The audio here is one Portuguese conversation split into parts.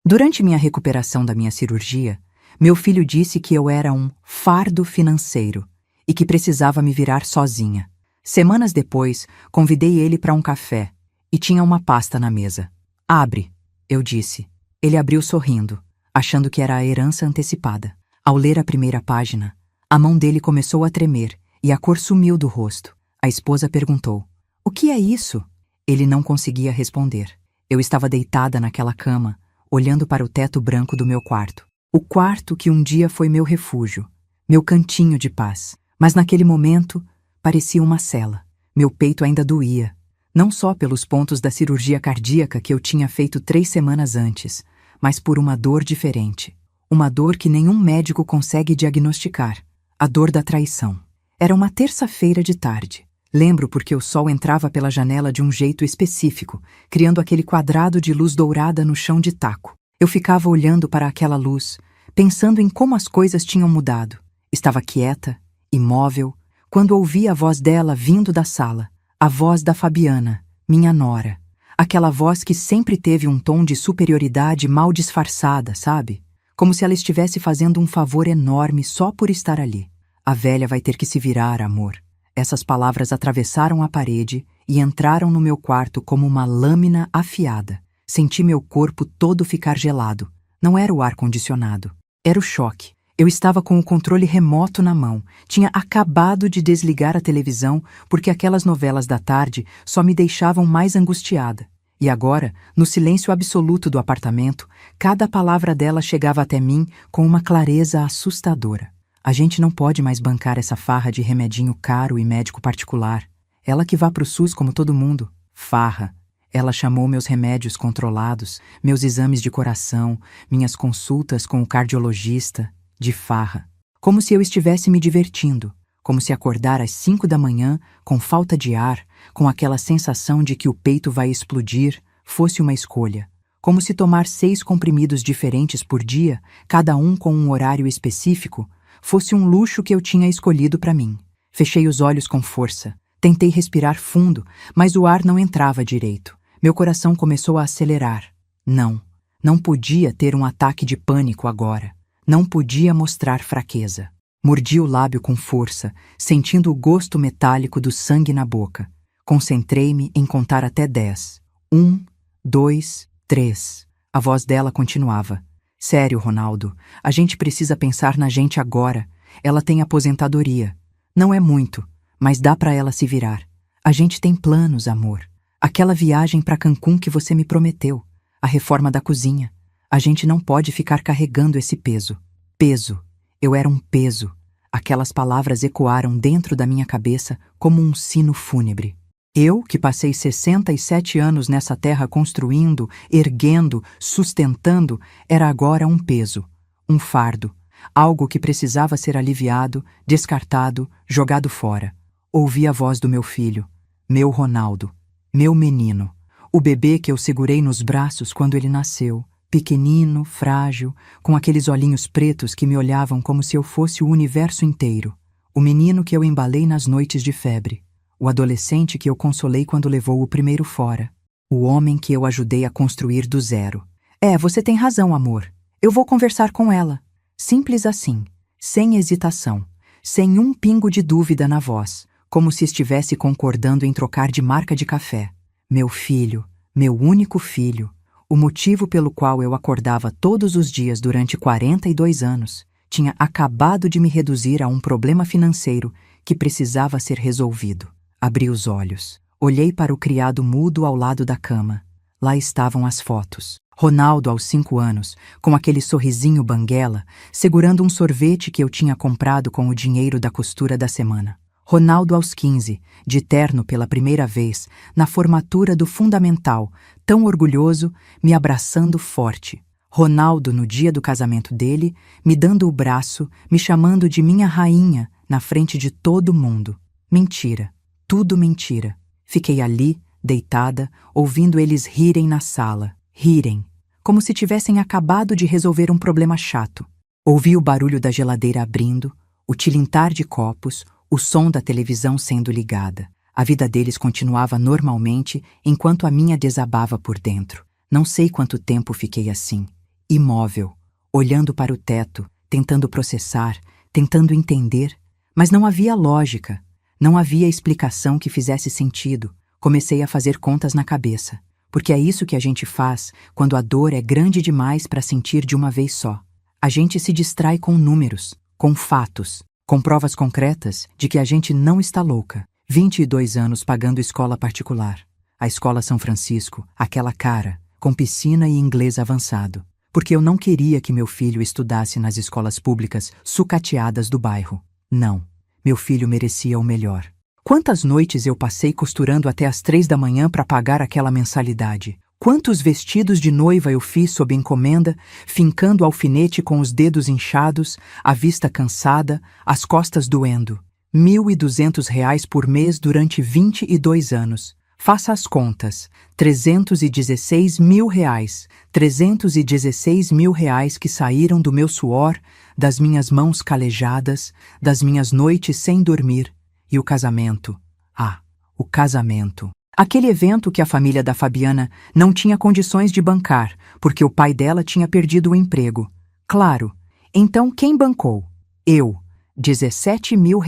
Durante minha recuperação da minha cirurgia, meu filho disse que eu era um fardo financeiro e que precisava me virar sozinha. Semanas depois, convidei ele para um café e tinha uma pasta na mesa. "Abre", eu disse. Ele abriu sorrindo, achando que era a herança antecipada. Ao ler a primeira página, a mão dele começou a tremer e a cor sumiu do rosto. A esposa perguntou: "O que é isso?" Ele não conseguia responder. Eu estava deitada naquela cama, olhando para o teto branco do meu quarto. O quarto que um dia foi meu refúgio, meu cantinho de paz. Mas naquele momento, parecia uma cela. Meu peito ainda doía, não só pelos pontos da cirurgia cardíaca que eu tinha feito 3 semanas antes, mas por uma dor diferente. Uma dor que nenhum médico consegue diagnosticar. A dor da traição. Era uma terça-feira de tarde. Lembro porque o sol entrava pela janela de um jeito específico, criando aquele quadrado de luz dourada no chão de taco. Eu ficava olhando para aquela luz, pensando em como as coisas tinham mudado. Estava quieta, imóvel, quando ouvi a voz dela vindo da sala. A voz da Fabiana, minha nora. Aquela voz que sempre teve um tom de superioridade mal disfarçada, sabe? Como se ela estivesse fazendo um favor enorme só por estar ali. "A velha vai ter que se virar, amor." Essas palavras atravessaram a parede e entraram no meu quarto como uma lâmina afiada. Senti meu corpo todo ficar gelado. Não era o ar-condicionado. Era o choque. Eu estava com o controle remoto na mão. Tinha acabado de desligar a televisão porque aquelas novelas da tarde só me deixavam mais angustiada. E agora, no silêncio absoluto do apartamento, cada palavra dela chegava até mim com uma clareza assustadora. "A gente não pode mais bancar essa farra de remedinho caro e médico particular. Ela que vá pro SUS como todo mundo." Farra. Ela chamou meus remédios controlados, meus exames de coração, minhas consultas com o cardiologista, de farra. Como se eu estivesse me divertindo. Como se acordar às 5 da manhã, com falta de ar, com aquela sensação de que o peito vai explodir, fosse uma escolha. Como se tomar 6 comprimidos diferentes por dia, cada um com um horário específico, fosse um luxo que eu tinha escolhido para mim. Fechei os olhos com força. Tentei respirar fundo, mas o ar não entrava direito. Meu coração começou a acelerar. Não podia ter um ataque de pânico agora. Não podia mostrar fraqueza. Mordi o lábio com força, sentindo o gosto metálico do sangue na boca. Concentrei-me em contar até 10. 1, 2, 3. A voz dela continuava. "Sério, Ronaldo, a gente precisa pensar na gente agora. Ela tem aposentadoria. Não é muito, mas dá para ela se virar. A gente tem planos, amor. Aquela viagem para Cancún que você me prometeu. A reforma da cozinha. A gente não pode ficar carregando esse peso." Peso. Eu era um peso. Aquelas palavras ecoaram dentro da minha cabeça como um sino fúnebre. Eu, que passei 67 anos nessa terra construindo, erguendo, sustentando, era agora um peso, um fardo, algo que precisava ser aliviado, descartado, jogado fora. Ouvi a voz do meu filho, meu Ronaldo, meu menino, o bebê que eu segurei nos braços quando ele nasceu, pequenino, frágil, com aqueles olhinhos pretos que me olhavam como se eu fosse o universo inteiro, o menino que eu embalei nas noites de febre, o adolescente que eu consolei quando levou o primeiro fora, o homem que eu ajudei a construir do zero. Você tem razão, amor. Eu vou conversar com ela." Simples assim, sem hesitação, sem um pingo de dúvida na voz, como se estivesse concordando em trocar de marca de café. Meu filho, meu único filho, o motivo pelo qual eu acordava todos os dias durante 42 anos, tinha acabado de me reduzir a um problema financeiro que precisava ser resolvido. Abri os olhos. Olhei para o criado mudo ao lado da cama. Lá estavam as fotos. Ronaldo, aos 5 anos, com aquele sorrisinho banguela, segurando um sorvete que eu tinha comprado com o dinheiro da costura da semana. Ronaldo, aos 15, de terno pela primeira vez, na formatura do fundamental, tão orgulhoso, me abraçando forte. Ronaldo, no dia do casamento dele, me dando o braço, me chamando de minha rainha, na frente de todo mundo. Mentira. Tudo mentira. Fiquei ali, deitada, ouvindo eles rirem na sala. Rirem. Como se tivessem acabado de resolver um problema chato. Ouvi o barulho da geladeira abrindo, o tilintar de copos, o som da televisão sendo ligada. A vida deles continuava normalmente, enquanto a minha desabava por dentro. Não sei quanto tempo fiquei assim. imóvel, olhando para o teto, tentando processar, tentando entender, mas não havia lógica, não havia explicação que fizesse sentido. Comecei a fazer contas na cabeça, porque é isso que a gente faz quando a dor é grande demais para sentir de uma vez só. A gente se distrai com números, com fatos, com provas concretas de que a gente não está louca. 22 anos pagando escola particular. A escola São Francisco, aquela cara, com piscina e inglês avançado. Porque eu não queria que meu filho estudasse nas escolas públicas sucateadas do bairro. Não, meu filho merecia o melhor. Quantas noites eu passei costurando até às 3 da manhã para pagar aquela mensalidade? Quantos vestidos de noiva eu fiz sob encomenda, fincando alfinete com os dedos inchados, a vista cansada, as costas doendo. R$ 1.200 por mês durante 22 anos. Faça as contas. R$ 316 mil. R$ 316 mil que saíram do meu suor, das minhas mãos calejadas, das minhas noites sem dormir. E o casamento. Ah, o casamento. Aquele evento que a família da Fabiana não tinha condições de bancar, porque o pai dela tinha perdido o emprego. Claro. Então quem bancou? Eu. R$ 17 mil.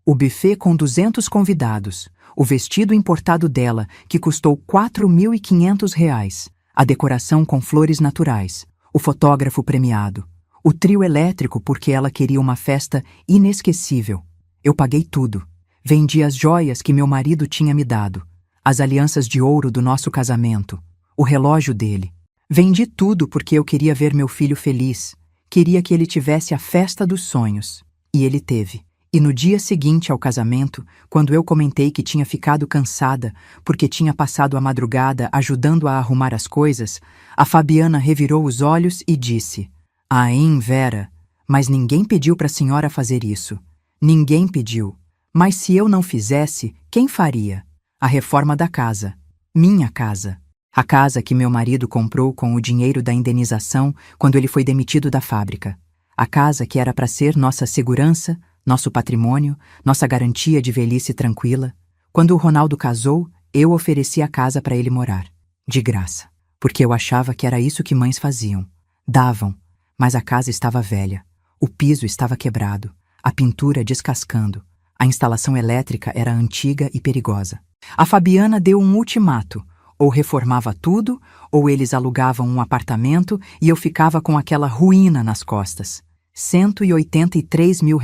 O buffet com 200 convidados. O vestido importado dela, que custou R$ 4.500. A decoração com flores naturais. O fotógrafo premiado. O trio elétrico porque ela queria uma festa inesquecível. Eu paguei tudo. Vendi as joias que meu marido tinha me dado. As alianças de ouro do nosso casamento. O relógio dele. Vendi tudo porque eu queria ver meu filho feliz. Queria que ele tivesse a festa dos sonhos. E ele teve. E no dia seguinte ao casamento, quando eu comentei que tinha ficado cansada porque tinha passado a madrugada ajudando a arrumar as coisas, a Fabiana revirou os olhos e disse: "Aim, Vera, mas ninguém pediu para a senhora fazer isso. Ninguém pediu. Mas se eu não fizesse, quem faria? A reforma da casa. Minha casa. A casa que meu marido comprou com o dinheiro da indenização quando ele foi demitido da fábrica. A casa que era para ser nossa segurança, nosso patrimônio, nossa garantia de velhice tranquila. Quando o Ronaldo casou, eu ofereci a casa para ele morar. De graça. Porque eu achava que era isso que mães faziam. Davam. Mas a casa estava velha. O piso estava quebrado. A pintura descascando. A instalação elétrica era antiga e perigosa. A Fabiana deu um ultimato. Ou reformava tudo, ou eles alugavam um apartamento e eu ficava com aquela ruína nas costas. R$ 183 mil.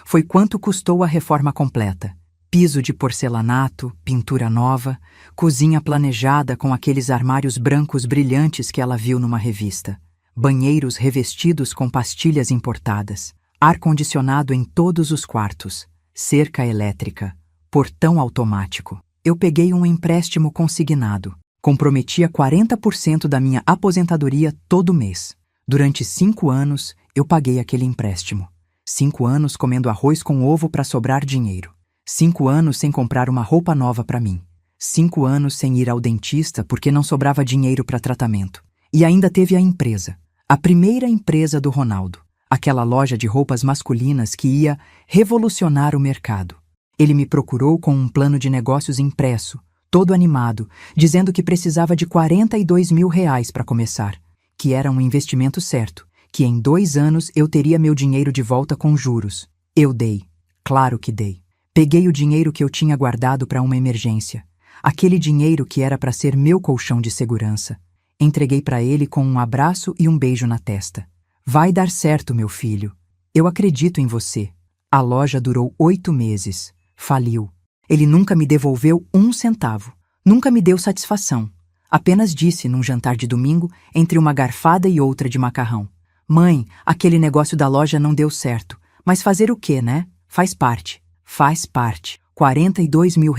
Foi quanto custou a reforma completa. Piso de porcelanato, pintura nova, cozinha planejada com aqueles armários brancos brilhantes que ela viu numa revista. Banheiros revestidos com pastilhas importadas. Ar-condicionado em todos os quartos. Cerca elétrica. Portão automático. Eu peguei um empréstimo consignado. Comprometia 40% da minha aposentadoria todo mês. Durante 5 anos, eu paguei aquele empréstimo. 5 anos comendo arroz com ovo para sobrar dinheiro. 5 anos sem comprar uma roupa nova para mim. 5 anos sem ir ao dentista porque não sobrava dinheiro para tratamento. E ainda teve a empresa. A primeira empresa do Ronaldo. Aquela loja de roupas masculinas que ia revolucionar o mercado. Ele me procurou com um plano de negócios impresso, todo animado, dizendo que precisava de R$ 42 mil para começar, que era um investimento certo, que em 2 anos eu teria meu dinheiro de volta com juros. Eu dei. Claro que dei. Peguei o dinheiro que eu tinha guardado para uma emergência. Aquele dinheiro que era para ser meu colchão de segurança. Entreguei para ele com um abraço e um beijo na testa. Vai dar certo, meu filho. Eu acredito em você. A loja durou 8 meses. Faliu. Ele nunca me devolveu 1 centavo. Nunca me deu satisfação. Apenas disse, num jantar de domingo, entre uma garfada e outra de macarrão: "Mãe, aquele negócio da loja não deu certo. Mas fazer o quê, né? Faz parte." Faz parte. R$ 42 mil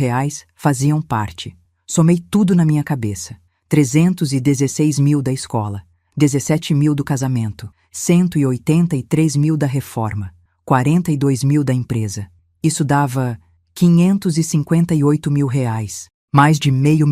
faziam parte. Somei tudo na minha cabeça. 316 mil da escola. 17 mil do casamento. 183 mil da reforma. 42 mil da empresa. Isso dava R$ 558 mil. Mais de R$ 500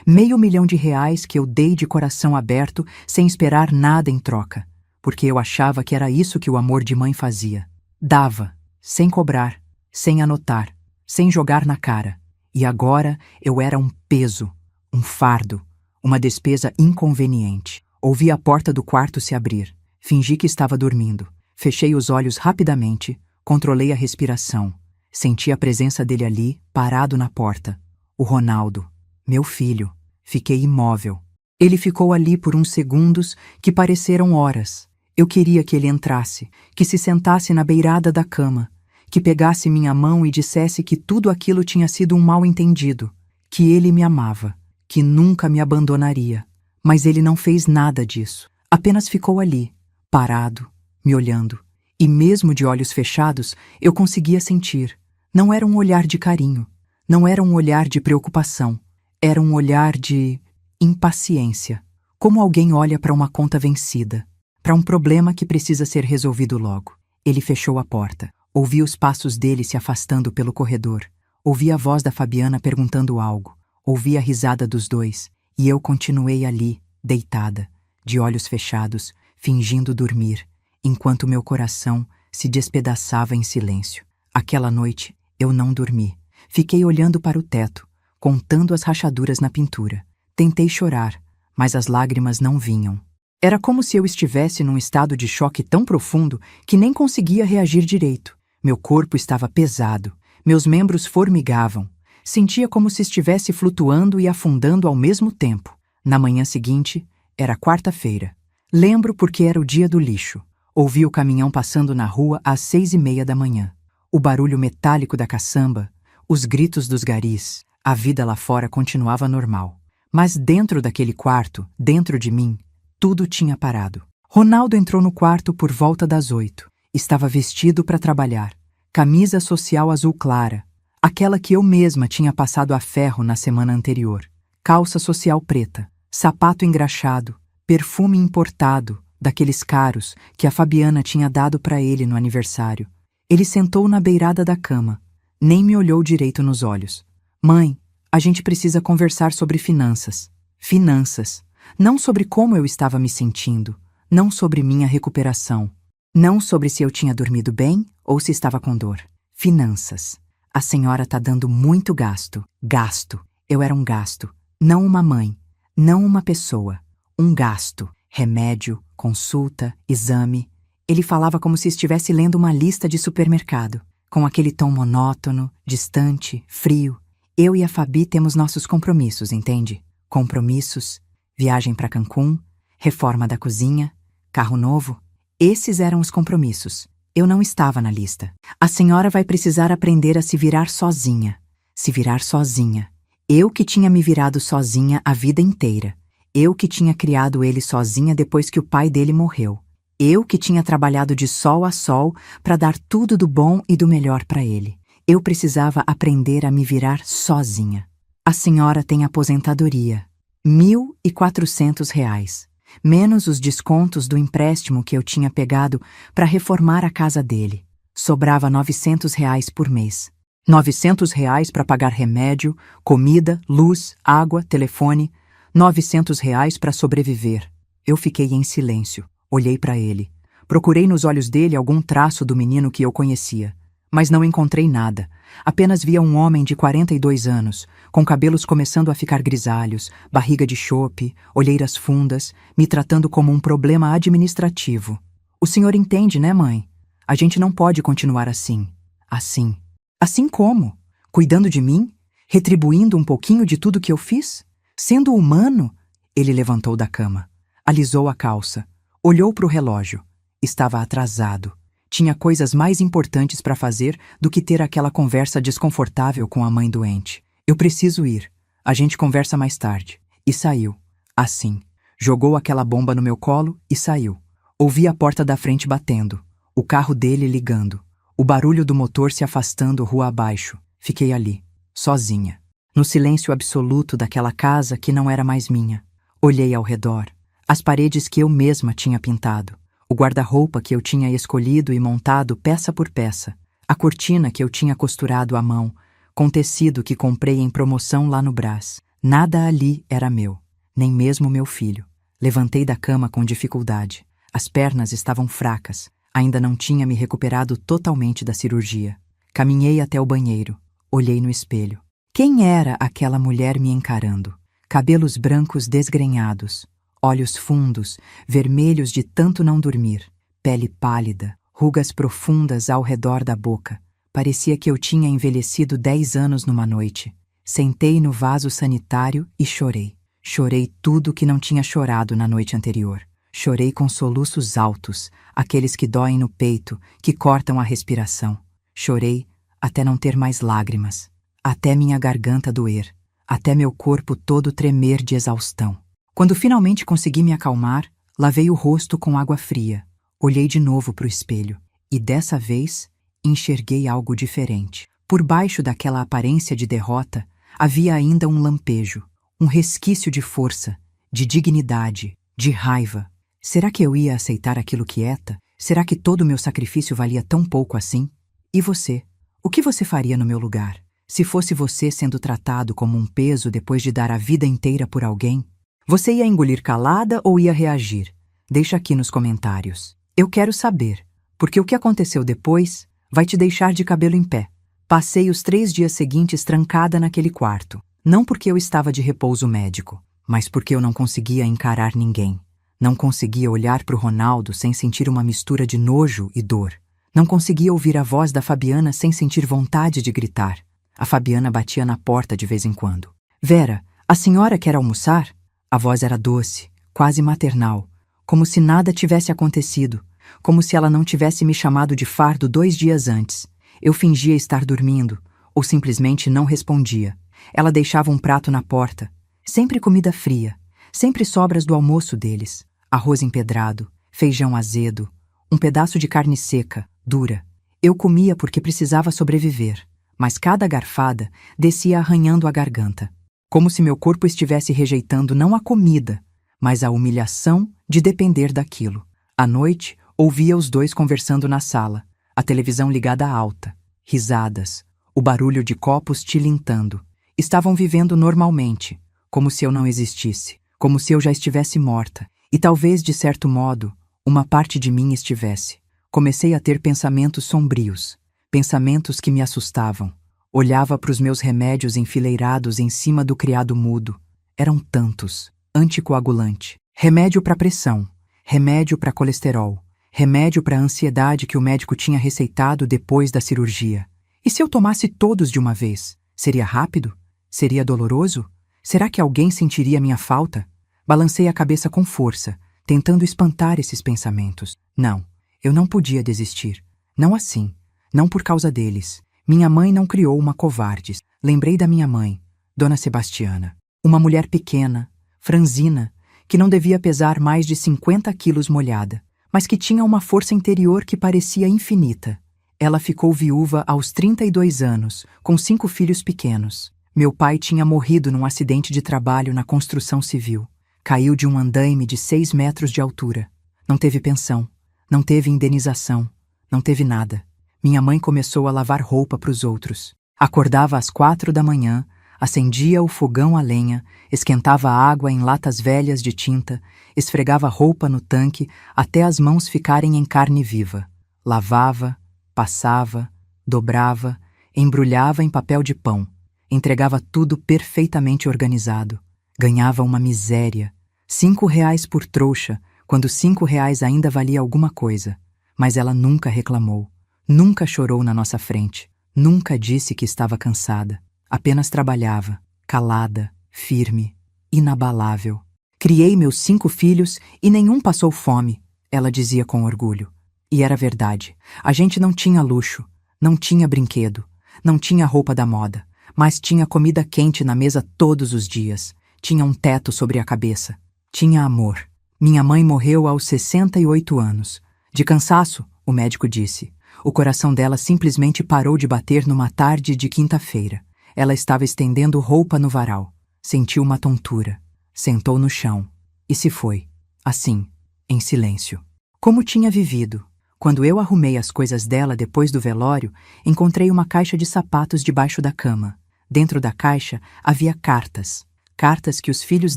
mil. R$ 500 mil que eu dei de coração aberto, sem esperar nada em troca. Porque eu achava que era isso que o amor de mãe fazia. Dava, sem cobrar, sem anotar, sem jogar na cara. E agora eu era um peso, um fardo, uma despesa inconveniente. Ouvi a porta do quarto se abrir. Fingi que estava dormindo. Fechei os olhos rapidamente, controlei a respiração. Senti a presença dele ali, parado na porta. O Ronaldo, meu filho. Fiquei imóvel. Ele ficou ali por uns segundos que pareceram horas. Eu queria que ele entrasse, que se sentasse na beirada da cama, que pegasse minha mão e dissesse que tudo aquilo tinha sido um mal-entendido, que ele me amava, que nunca me abandonaria. Mas ele não fez nada disso. Apenas ficou ali, parado, me olhando. E mesmo de olhos fechados, eu conseguia sentir. Não era um olhar de carinho, não era um olhar de preocupação, era um olhar de impaciência, como alguém olha para uma conta vencida, para um problema que precisa ser resolvido logo. Ele fechou a porta. Ouvi os passos dele se afastando pelo corredor. Ouvi a voz da Fabiana perguntando algo. Ouvi a risada dos dois. E eu continuei ali, deitada, de olhos fechados, fingindo dormir, enquanto meu coração se despedaçava em silêncio. Aquela noite, eu não dormi. Fiquei olhando para o teto, contando as rachaduras na pintura. Tentei chorar, mas as lágrimas não vinham. Era como se eu estivesse num estado de choque tão profundo que nem conseguia reagir direito. Meu corpo estava pesado, meus membros formigavam. Sentia como se estivesse flutuando e afundando ao mesmo tempo. Na manhã seguinte, era quarta-feira. Lembro porque era o dia do lixo. Ouvi o caminhão passando na rua às 6:30 da manhã. O barulho metálico da caçamba, os gritos dos garis. A vida lá fora continuava normal. Mas dentro daquele quarto, dentro de mim, tudo tinha parado. Ronaldo entrou no quarto por volta das 8. Estava vestido para trabalhar. Camisa social azul clara, aquela que eu mesma tinha passado a ferro na semana anterior. Calça social preta, sapato engraxado, perfume importado, daqueles caros que a Fabiana tinha dado para ele no aniversário. Ele sentou na beirada da cama, nem me olhou direito nos olhos. Mãe, a gente precisa conversar sobre finanças. Finanças. Não sobre como eu estava me sentindo, não sobre minha recuperação, não sobre se eu tinha dormido bem ou se estava com dor. Finanças. A senhora tá dando muito gasto. Gasto. Eu era um gasto. Não uma mãe. Não uma pessoa. Um gasto. Remédio, consulta, exame. Ele falava como se estivesse lendo uma lista de supermercado, com aquele tom monótono, distante, frio. Eu e a Fabi temos nossos compromissos, entende? Compromissos. Viagem para Cancún, reforma da cozinha, carro novo. Esses eram os compromissos. Eu não estava na lista. A senhora vai precisar aprender a se virar sozinha. Se virar sozinha. Eu que tinha me virado sozinha a vida inteira. Eu que tinha criado ele sozinha depois que o pai dele morreu. Eu que tinha trabalhado de sol a sol para dar tudo do bom e do melhor para ele. Eu precisava aprender a me virar sozinha. A senhora tem aposentadoria. R$ 1.400, menos os descontos do empréstimo que eu tinha pegado para reformar a casa dele. Sobrava R$ 900 por mês. R$ 900 para pagar remédio, comida, luz, água, telefone. R$ 900 para sobreviver. Eu fiquei em silêncio. Olhei para ele. Procurei nos olhos dele algum traço do menino que eu conhecia. Mas não encontrei nada. Apenas via um homem de 42 anos, com cabelos começando a ficar grisalhos, barriga de chope, olheiras fundas, me tratando como um problema administrativo. O senhor entende, né, mãe? A gente não pode continuar assim. Assim. Assim como? Cuidando de mim? Retribuindo um pouquinho de tudo que eu fiz? Sendo humano? Ele levantou da cama. Alisou a calça. Olhou para o relógio. Estava atrasado. Tinha coisas mais importantes para fazer do que ter aquela conversa desconfortável com a mãe doente. Eu preciso ir. A gente conversa mais tarde. E saiu. Assim. Jogou aquela bomba no meu colo e saiu. Ouvi a porta da frente batendo. O carro dele ligando. O barulho do motor se afastando rua abaixo. Fiquei ali, sozinha. No silêncio absoluto daquela casa que não era mais minha. Olhei ao redor. As paredes que eu mesma tinha pintado. O guarda-roupa que eu tinha escolhido e montado peça por peça. A cortina que eu tinha costurado à mão, com tecido que comprei em promoção lá no Brás. Nada ali era meu, nem mesmo meu filho. Levantei da cama com dificuldade. As pernas estavam fracas. Ainda não tinha me recuperado totalmente da cirurgia. Caminhei até o banheiro. Olhei no espelho. Quem era aquela mulher me encarando? Cabelos brancos desgrenhados, Olhos fundos, vermelhos de tanto não dormir, pele pálida, rugas profundas ao redor da boca. Parecia que eu tinha envelhecido 10 anos numa noite. Sentei no vaso sanitário e chorei. Chorei tudo que não tinha chorado na noite anterior. Chorei com soluços altos, aqueles que doem no peito, que cortam a respiração. Chorei até não ter mais lágrimas, até minha garganta doer, até meu corpo todo tremer de exaustão. Quando finalmente consegui me acalmar, lavei o rosto com água fria. Olhei de novo para o espelho e, dessa vez, enxerguei algo diferente. Por baixo daquela aparência de derrota, havia ainda um lampejo, um resquício de força, de dignidade, de raiva. Será que eu ia aceitar aquilo quieta? Será que todo o meu sacrifício valia tão pouco assim? E você? O que você faria no meu lugar? Se fosse você sendo tratado como um peso depois de dar a vida inteira por alguém? Você ia engolir calada ou ia reagir? Deixa aqui nos comentários. Eu quero saber, porque o que aconteceu depois vai te deixar de cabelo em pé. Passei os 3 dias seguintes trancada naquele quarto. Não porque eu estava de repouso médico, mas porque eu não conseguia encarar ninguém. Não conseguia olhar para o Ronaldo sem sentir uma mistura de nojo e dor. Não conseguia ouvir a voz da Fabiana sem sentir vontade de gritar. A Fabiana batia na porta de vez em quando. Vera, a senhora quer almoçar? A voz era doce, quase maternal, como se nada tivesse acontecido, como se ela não tivesse me chamado de fardo 2 dias antes. Eu fingia estar dormindo, ou simplesmente não respondia. Ela deixava um prato na porta, sempre comida fria, sempre sobras do almoço deles. Arroz empedrado, feijão azedo, um pedaço de carne seca, dura. Eu comia porque precisava sobreviver, mas cada garfada descia arranhando a garganta, como se meu corpo estivesse rejeitando não a comida, mas a humilhação de depender daquilo. À noite, ouvia os dois conversando na sala, a televisão ligada alta, risadas, o barulho de copos tilintando. Estavam vivendo normalmente, como se eu não existisse, como se eu já estivesse morta. E talvez, de certo modo, uma parte de mim estivesse. Comecei a ter pensamentos sombrios, pensamentos que me assustavam. Olhava para os meus remédios enfileirados em cima do criado mudo. Eram tantos. Anticoagulante, remédio para pressão, remédio para colesterol, remédio para ansiedade que o médico tinha receitado depois da cirurgia. E se eu tomasse todos de uma vez? Seria rápido? Seria doloroso? Será que alguém sentiria minha falta? Balancei a cabeça com força, tentando espantar esses pensamentos. Não, eu não podia desistir. Não assim. Não por causa deles. Minha mãe não criou uma covarde. Lembrei da minha mãe, Dona Sebastiana. Uma mulher pequena, franzina, que não devia pesar mais de 50 quilos molhada, mas que tinha uma força interior que parecia infinita. Ela ficou viúva aos 32 anos, com 5 filhos pequenos. Meu pai tinha morrido num acidente de trabalho na construção civil. Caiu de um andaime de 6 metros de altura. Não teve pensão, não teve indenização, não teve nada. Minha mãe começou a lavar roupa para os outros. Acordava às 4 da manhã, acendia o fogão a lenha, esquentava a água em latas velhas de tinta, esfregava roupa no tanque até as mãos ficarem em carne viva. Lavava, passava, dobrava, embrulhava em papel de pão. Entregava tudo perfeitamente organizado. Ganhava uma miséria. 5 reais por trouxa, quando 5 reais ainda valia alguma coisa. Mas ela nunca reclamou. Nunca chorou na nossa frente. Nunca disse que estava cansada. Apenas trabalhava, calada, firme, inabalável. Criei meus 5 filhos e nenhum passou fome, ela dizia com orgulho. E era verdade. A gente não tinha luxo, não tinha brinquedo, não tinha roupa da moda, mas tinha comida quente na mesa todos os dias. Tinha um teto sobre a cabeça. Tinha amor. Minha mãe morreu aos 68 anos. De cansaço, o médico disse. O coração dela simplesmente parou de bater numa tarde de quinta-feira. Ela estava estendendo roupa no varal. Sentiu uma tontura. Sentou no chão. E se foi. Assim, em silêncio. Como tinha vivido. Quando eu arrumei as coisas dela depois do velório, encontrei uma caixa de sapatos debaixo da cama. Dentro da caixa havia cartas. Cartas que os filhos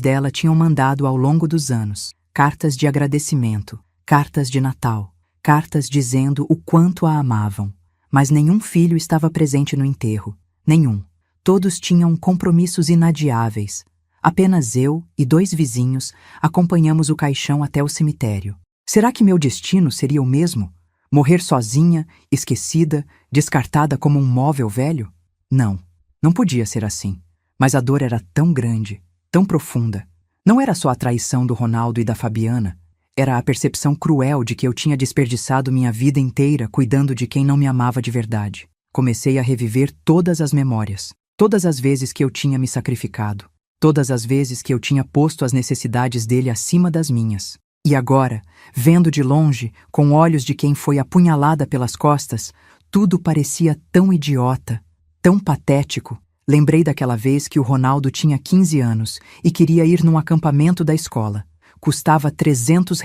dela tinham mandado ao longo dos anos. Cartas de agradecimento. Cartas de Natal. Cartas dizendo o quanto a amavam. Mas nenhum filho estava presente no enterro. Nenhum. Todos tinham compromissos inadiáveis. Apenas eu e 2 vizinhos acompanhamos o caixão até o cemitério. Será que meu destino seria o mesmo? Morrer sozinha, esquecida, descartada como um móvel velho? Não, não podia ser assim. Mas a dor era tão grande, tão profunda. Não era só a traição do Ronaldo e da Fabiana. Era a percepção cruel de que eu tinha desperdiçado minha vida inteira cuidando de quem não me amava de verdade. Comecei a reviver todas as memórias, todas as vezes que eu tinha me sacrificado, todas as vezes que eu tinha posto as necessidades dele acima das minhas. E agora, vendo de longe, com olhos de quem foi apunhalada pelas costas, tudo parecia tão idiota, tão patético. Lembrei daquela vez que o Ronaldo tinha 15 anos e queria ir num acampamento da escola. Custava R$ 300.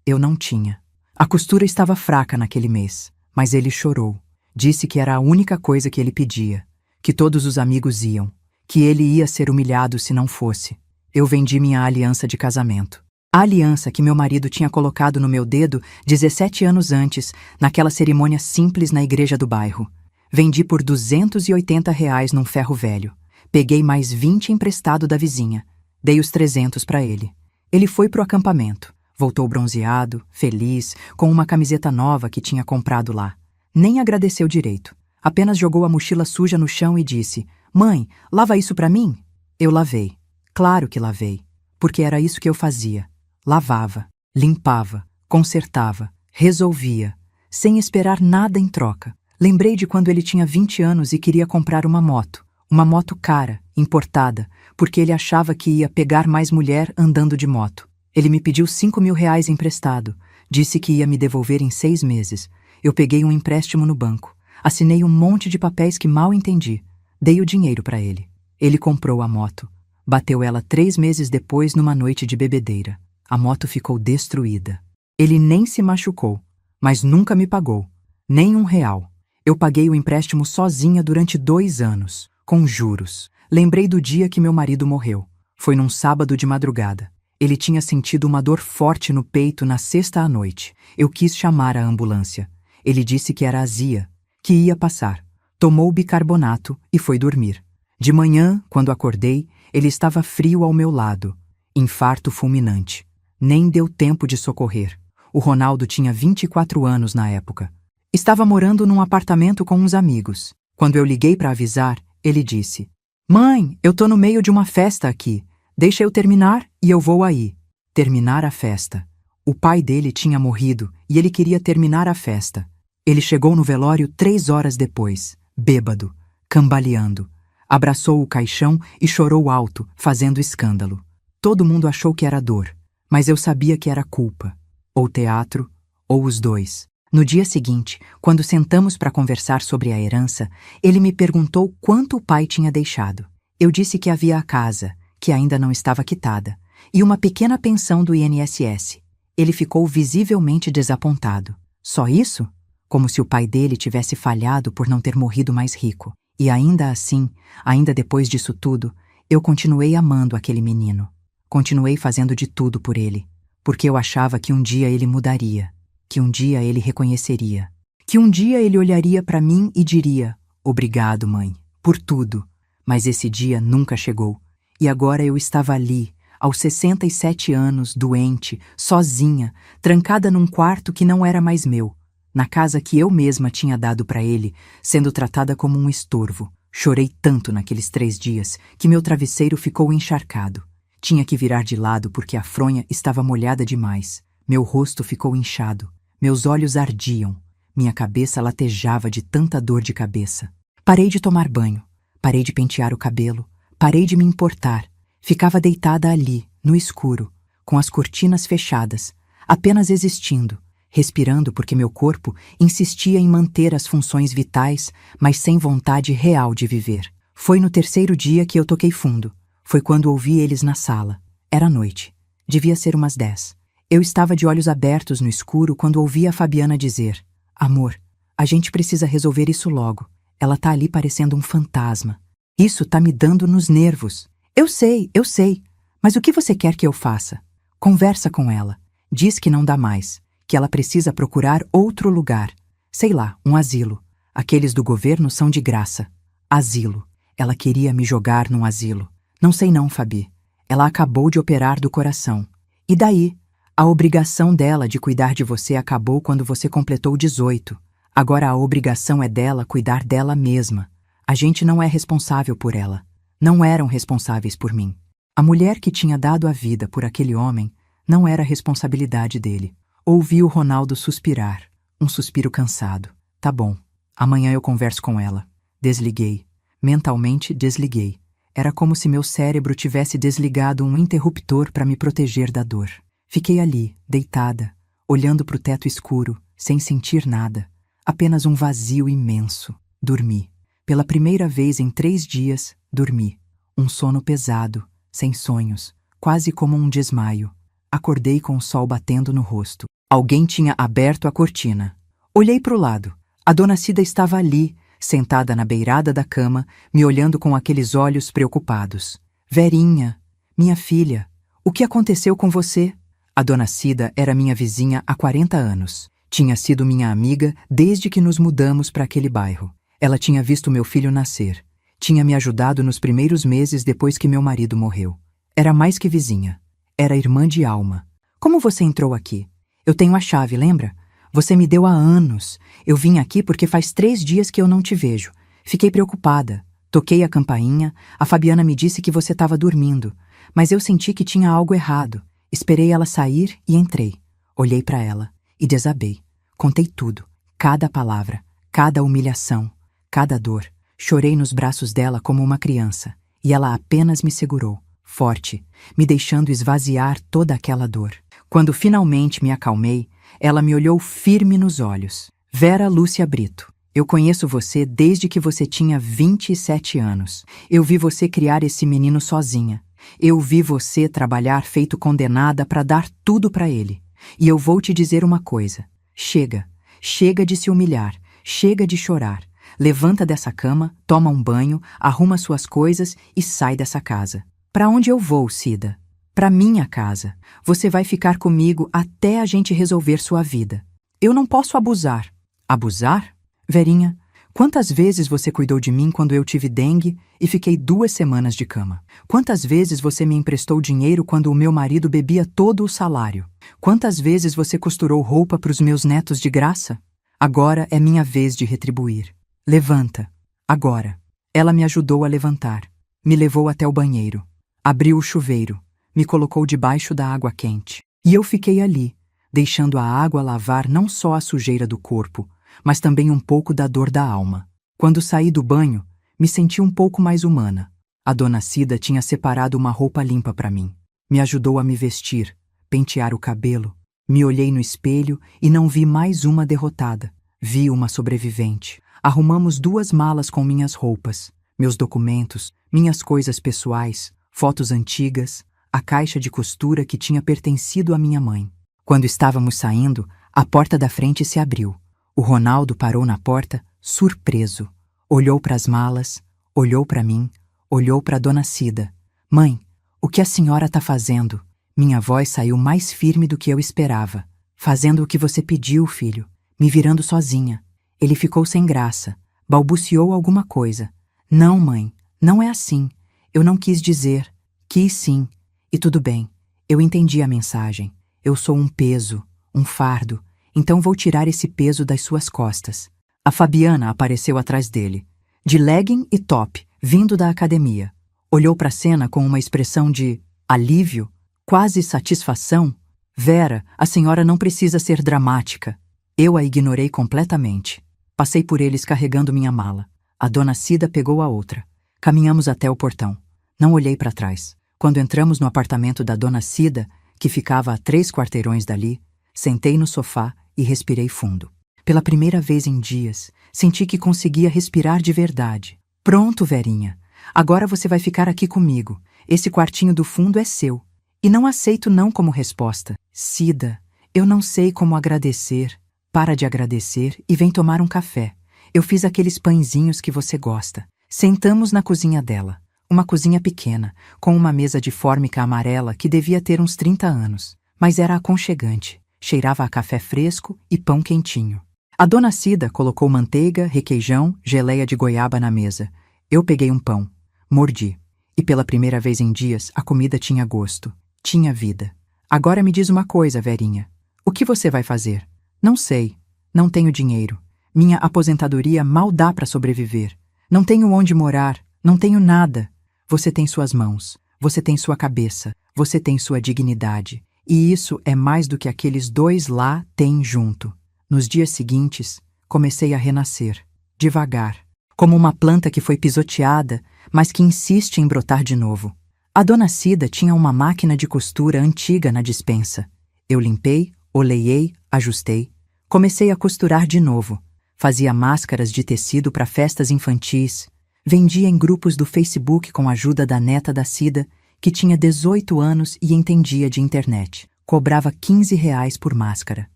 Eu não tinha. A costura estava fraca naquele mês, mas ele chorou. Disse que era a única coisa que ele pedia, que todos os amigos iam, que ele ia ser humilhado se não fosse. Eu vendi minha aliança de casamento. A aliança que meu marido tinha colocado no meu dedo 17 anos antes, naquela cerimônia simples na igreja do bairro. Vendi por R$ 280 num ferro velho. Peguei mais 20 emprestado da vizinha. Dei os 300 para ele. Ele foi pro acampamento. Voltou bronzeado, feliz, com uma camiseta nova que tinha comprado lá. Nem agradeceu direito. Apenas jogou a mochila suja no chão e disse: "Mãe, lava isso para mim?" Eu lavei. Claro que lavei. Porque era isso que eu fazia. Lavava, limpava, consertava, resolvia, sem esperar nada em troca. Lembrei de quando ele tinha 20 anos e queria comprar uma moto cara, importada, porque ele achava que ia pegar mais mulher andando de moto. Ele me pediu R$ 5.000 emprestado, disse que ia me devolver em 6 meses. Eu peguei um empréstimo no banco, assinei um monte de papéis que mal entendi, dei o dinheiro para ele. Ele comprou a moto, bateu ela 3 meses depois numa noite de bebedeira. A moto ficou destruída. Ele nem se machucou, mas nunca me pagou, nem R$ 1. Eu paguei o empréstimo sozinha durante 2 anos, com juros. Lembrei do dia que meu marido morreu. Foi num sábado de madrugada. Ele tinha sentido uma dor forte no peito na sexta à noite. Eu quis chamar a ambulância. Ele disse que era azia, que ia passar. Tomou bicarbonato e foi dormir. De manhã, quando acordei, ele estava frio ao meu lado. Infarto fulminante. Nem deu tempo de socorrer. O Ronaldo tinha 24 anos na época. Estava morando num apartamento com uns amigos. Quando eu liguei para avisar, ele disse: "Mãe, eu tô no meio de uma festa aqui. Deixa eu terminar e eu vou aí." Terminar a festa. O pai dele tinha morrido e ele queria terminar a festa. Ele chegou no velório 3 horas depois, bêbado, cambaleando. Abraçou o caixão e chorou alto, fazendo escândalo. Todo mundo achou que era dor, mas eu sabia que era culpa. Ou teatro, ou os dois. No dia seguinte, quando sentamos para conversar sobre a herança, ele me perguntou quanto o pai tinha deixado. Eu disse que havia a casa, que ainda não estava quitada, e uma pequena pensão do INSS. Ele ficou visivelmente desapontado. Só isso? Como se o pai dele tivesse falhado por não ter morrido mais rico. E ainda assim, ainda depois disso tudo, eu continuei amando aquele menino. Continuei fazendo de tudo por ele, porque eu achava que um dia ele mudaria, que um dia ele reconheceria, que um dia ele olharia para mim e diria: "Obrigado, mãe, por tudo." Mas esse dia nunca chegou, e agora eu estava ali, aos 67 anos, doente, sozinha, trancada num quarto que não era mais meu, na casa que eu mesma tinha dado para ele, sendo tratada como um estorvo. Chorei tanto naqueles 3 dias que meu travesseiro ficou encharcado. Tinha que virar de lado porque a fronha estava molhada demais. Meu rosto ficou inchado, meus olhos ardiam, minha cabeça latejava de tanta dor de cabeça. Parei de tomar banho, parei de pentear o cabelo, parei de me importar. Ficava deitada ali, no escuro, com as cortinas fechadas, apenas existindo, respirando porque meu corpo insistia em manter as funções vitais, mas sem vontade real de viver. Foi no 3º dia que eu toquei fundo. Foi quando ouvi eles na sala. Era noite. Devia ser umas 10. Eu estava de olhos abertos no escuro quando ouvi a Fabiana dizer: "Amor, a gente precisa resolver isso logo. Ela tá ali parecendo um fantasma. Isso tá me dando nos nervos." Eu sei. Mas o que você quer que eu faça? Conversa com ela. Diz que não dá mais, que ela precisa procurar outro lugar. Sei lá, um asilo. Aqueles do governo são de graça. Asilo. Ela queria me jogar num asilo. Não sei não, Fabi. Ela acabou de operar do coração. E daí? A obrigação dela de cuidar de você acabou quando você completou 18. Agora a obrigação é dela cuidar dela mesma. A gente não é responsável por ela. Não eram responsáveis por mim. A mulher que tinha dado a vida por aquele homem não era responsabilidade dele. Ouvi o Ronaldo suspirar, um suspiro cansado. Tá bom, amanhã eu converso com ela. Desliguei. Mentalmente desliguei. Era como se meu cérebro tivesse desligado um interruptor para me proteger da dor. Fiquei ali, deitada, olhando para o teto escuro, sem sentir nada. Apenas um vazio imenso. Dormi. Pela primeira vez em 3 dias, dormi. Um sono pesado, sem sonhos, quase como um desmaio. Acordei com o sol batendo no rosto. Alguém tinha aberto a cortina. Olhei para o lado. A dona Cida estava ali, sentada na beirada da cama, me olhando com aqueles olhos preocupados. Verinha, minha filha, o que aconteceu com você? A dona Cida era minha vizinha há 40 anos. Tinha sido minha amiga desde que nos mudamos para aquele bairro. Ela tinha visto meu filho nascer. Tinha me ajudado nos primeiros meses depois que meu marido morreu. Era mais que vizinha. Era irmã de alma. Como você entrou aqui? Eu tenho a chave, lembra? Você me deu há anos. Eu vim aqui porque faz 3 dias que eu não te vejo. Fiquei preocupada. Toquei a campainha. A Fabiana me disse que você estava dormindo. Mas eu senti que tinha algo errado. Esperei ela sair e entrei. Olhei para ela e desabei. Contei tudo. Cada palavra. Cada humilhação. Cada dor. Chorei nos braços dela como uma criança. E ela apenas me segurou, forte, me deixando esvaziar toda aquela dor. Quando finalmente me acalmei, ela me olhou firme nos olhos. Vera Lúcia Brito, eu conheço você desde que você tinha 27 anos. Eu vi você criar esse menino sozinha. Eu vi você trabalhar feito condenada para dar tudo para ele. E eu vou te dizer uma coisa. Chega. Chega de se humilhar. Chega de chorar. Levanta dessa cama, toma um banho, arruma suas coisas e sai dessa casa. Para onde eu vou, Cida? Para minha casa. Você vai ficar comigo até a gente resolver sua vida. Eu não posso abusar. Abusar? Verinha, quantas vezes você cuidou de mim quando eu tive dengue e fiquei 2 semanas de cama? Quantas vezes você me emprestou dinheiro quando o meu marido bebia todo o salário? Quantas vezes você costurou roupa para os meus netos de graça? Agora é minha vez de retribuir. Levanta. Agora. Ela me ajudou a levantar. Me levou até o banheiro. Abriu o chuveiro. Me colocou debaixo da água quente. E eu fiquei ali, deixando a água lavar não só a sujeira do corpo, mas também um pouco da dor da alma. Quando saí do banho, me senti um pouco mais humana. A dona Cida tinha separado uma roupa limpa para mim. Me ajudou a me vestir, pentear o cabelo. Me olhei no espelho e não vi mais uma derrotada. Vi uma sobrevivente. Arrumamos 2 malas com minhas roupas, meus documentos, minhas coisas pessoais, fotos antigas, a caixa de costura que tinha pertencido à minha mãe. Quando estávamos saindo, a porta da frente se abriu. O Ronaldo parou na porta, surpreso. Olhou para as malas, olhou para mim, olhou para a dona Cida. Mãe, o que a senhora está fazendo? Minha voz saiu mais firme do que eu esperava. Fazendo o que você pediu, filho, me virando sozinha. Ele ficou sem graça, balbuciou alguma coisa. Não, mãe, não é assim. Eu não quis dizer. Quis sim. E tudo bem. Eu entendi a mensagem. Eu sou um peso, um fardo. Então vou tirar esse peso das suas costas. A Fabiana apareceu atrás dele, de legging e top, vindo da academia. Olhou para a cena com uma expressão de alívio, quase satisfação. Vera, a senhora não precisa ser dramática. Eu a ignorei completamente. Passei por eles carregando minha mala. A dona Cida pegou a outra. Caminhamos até o portão. Não olhei para trás. Quando entramos no apartamento da dona Cida, que ficava a 3 quarteirões dali, sentei no sofá e respirei fundo. Pela primeira vez em dias, senti que conseguia respirar de verdade. Pronto, Verinha. Agora você vai ficar aqui comigo. Esse quartinho do fundo é seu. E não aceito não como resposta. Cida, eu não sei como agradecer. Para de agradecer e vem tomar um café. Eu fiz aqueles pãezinhos que você gosta. Sentamos na cozinha dela. Uma cozinha pequena, com uma mesa de fórmica amarela que devia ter uns 30 anos. Mas era aconchegante. Cheirava a café fresco e pão quentinho. A dona Cida colocou manteiga, requeijão, geleia de goiaba na mesa. Eu peguei um pão. Mordi. E pela primeira vez em dias, a comida tinha gosto, tinha vida. Agora me diz uma coisa, Verinha. O que você vai fazer? Não sei. Não tenho dinheiro. Minha aposentadoria mal dá para sobreviver. Não tenho onde morar. Não tenho nada. Você tem suas mãos. Você tem sua cabeça. Você tem sua dignidade. E isso é mais do que aqueles dois lá têm junto. Nos dias seguintes, comecei a renascer. Devagar. Como uma planta que foi pisoteada, mas que insiste em brotar de novo. A dona Cida tinha uma máquina de costura antiga na despensa. Eu limpei, oleei, ajustei. Comecei a costurar de novo. Fazia máscaras de tecido para festas infantis. Vendia em grupos do Facebook com a ajuda da neta da Cida, que tinha 18 anos e entendia de internet. Cobrava R$ 15 por máscara.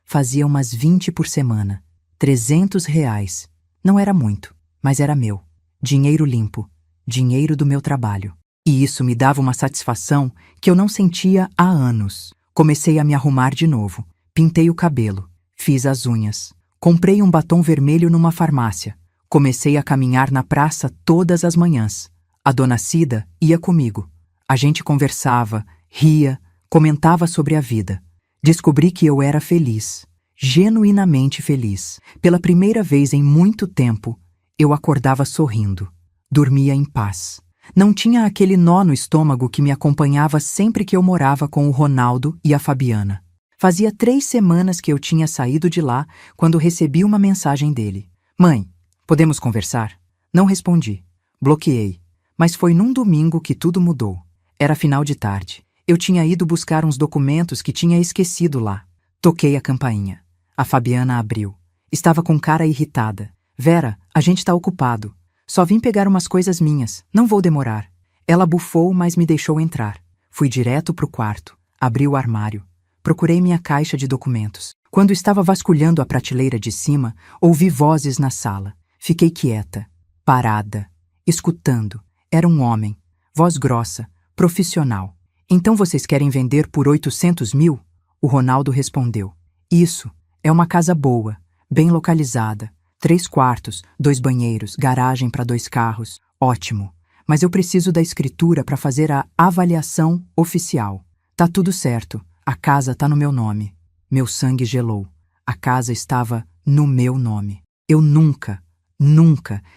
Fazia umas 20 por semana. R$ 300. Não era muito, mas era meu. Dinheiro limpo. Dinheiro do meu trabalho. E isso me dava uma satisfação que eu não sentia há anos. Comecei a me arrumar de novo. Pintei o cabelo. Fiz as unhas. Comprei um batom vermelho numa farmácia. Comecei a caminhar na praça todas as manhãs. A dona Cida ia comigo. A gente conversava, ria, comentava sobre a vida. Descobri que eu era feliz. Genuinamente feliz. Pela primeira vez em muito tempo, eu acordava sorrindo. Dormia em paz. Não tinha aquele nó no estômago que me acompanhava sempre que eu morava com o Ronaldo e a Fabiana. Fazia 3 semanas que eu tinha saído de lá quando recebi uma mensagem dele. Mãe, podemos conversar? Não respondi. Bloqueei. Mas foi num domingo que tudo mudou. Era final de tarde. Eu tinha ido buscar uns documentos que tinha esquecido lá. Toquei a campainha. A Fabiana abriu. Estava com cara irritada. Vera, a gente tá ocupado. Só vim pegar umas coisas minhas. Não vou demorar. Ela bufou, mas me deixou entrar. Fui direto pro quarto. Abri o armário. Procurei minha caixa de documentos. Quando estava vasculhando a prateleira de cima, ouvi vozes na sala. Fiquei quieta, parada, escutando. Era um homem. Voz grossa, profissional. Então vocês querem vender por 800 mil? O Ronaldo respondeu. Isso, é uma casa boa, bem localizada. 3 quartos, 2 banheiros, garagem para 2 carros. Ótimo. Mas eu preciso da escritura para fazer a avaliação oficial. Tá tudo certo. A casa tá no meu nome. Meu sangue gelou. A casa estava no meu nome. Eu nunca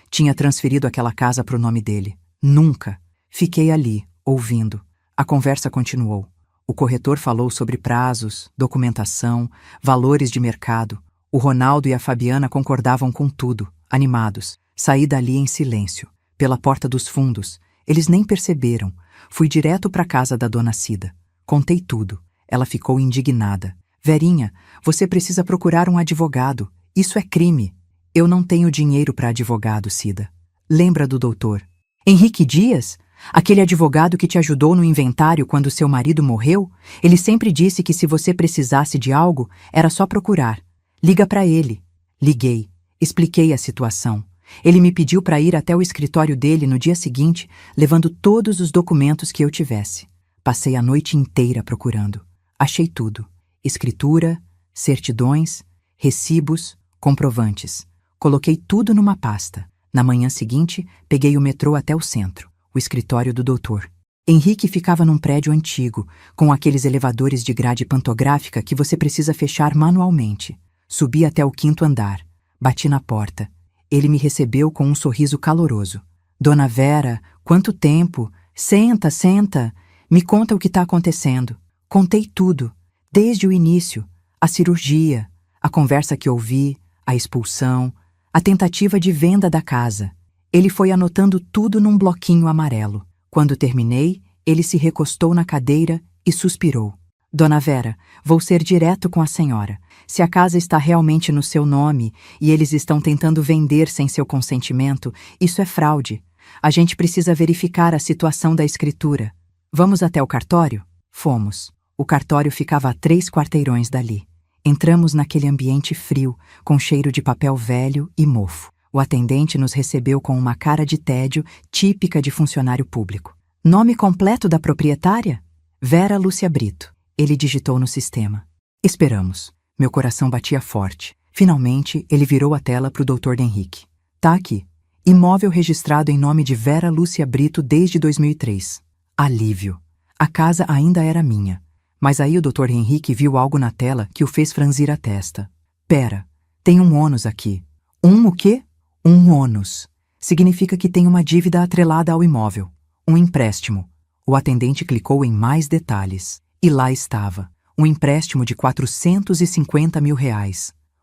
tinha transferido aquela casa pro nome dele. Nunca. Fiquei ali, ouvindo. A conversa continuou. O corretor falou sobre prazos, documentação, valores de mercado. O Ronaldo e a Fabiana concordavam com tudo, animados. Saí dali em silêncio. Pela porta dos fundos. Eles nem perceberam. Fui direto para a casa da dona Cida. Contei tudo. Ela ficou indignada. Verinha, você precisa procurar um advogado. Isso é crime. Eu não tenho dinheiro para advogado, Cida. Lembra do doutor Henrique Dias? Aquele advogado que te ajudou no inventário quando seu marido morreu? Ele sempre disse que se você precisasse de algo, era só procurar. Liga para ele. Liguei. Expliquei a situação. Ele me pediu para ir até o escritório dele no dia seguinte, levando todos os documentos que eu tivesse. Passei a noite inteira procurando. Achei tudo. Escritura, certidões, recibos, comprovantes. Coloquei tudo numa pasta. Na manhã seguinte, peguei o metrô até o centro, o escritório do doutor. Henrique ficava num prédio antigo, com aqueles elevadores de grade pantográfica que você precisa fechar manualmente. Subi até o 5º andar. Bati na porta. Ele me recebeu com um sorriso caloroso. Dona Vera, quanto tempo? Senta, senta. Me conta o que está acontecendo. Contei tudo, desde o início. A cirurgia, a conversa que ouvi, a expulsão, a tentativa de venda da casa. Ele foi anotando tudo num bloquinho amarelo. Quando terminei, ele se recostou na cadeira e suspirou. Dona Vera, vou ser direto com a senhora. Se a casa está realmente no seu nome e eles estão tentando vender sem seu consentimento, isso é fraude. A gente precisa verificar a situação da escritura. Vamos até o cartório? Fomos. O cartório ficava a 3 quarteirões dali. Entramos naquele ambiente frio, com cheiro de papel velho e mofo. O atendente nos recebeu com uma cara de tédio típica de funcionário público. Nome completo da proprietária? Vera Lúcia Brito. Ele digitou no sistema. Esperamos. Meu coração batia forte. Finalmente, ele virou a tela para o Dr. Henrique. Tá aqui. Imóvel registrado em nome de Vera Lúcia Brito desde 2003. Alívio. A casa ainda era minha. Mas aí o Dr. Henrique viu algo na tela que o fez franzir a testa. Pera, tem um ônus aqui. O quê? Um ônus. Significa que tem uma dívida atrelada ao imóvel. Um empréstimo. O atendente clicou em mais detalhes. E lá estava. Um empréstimo de R$ 450 mil,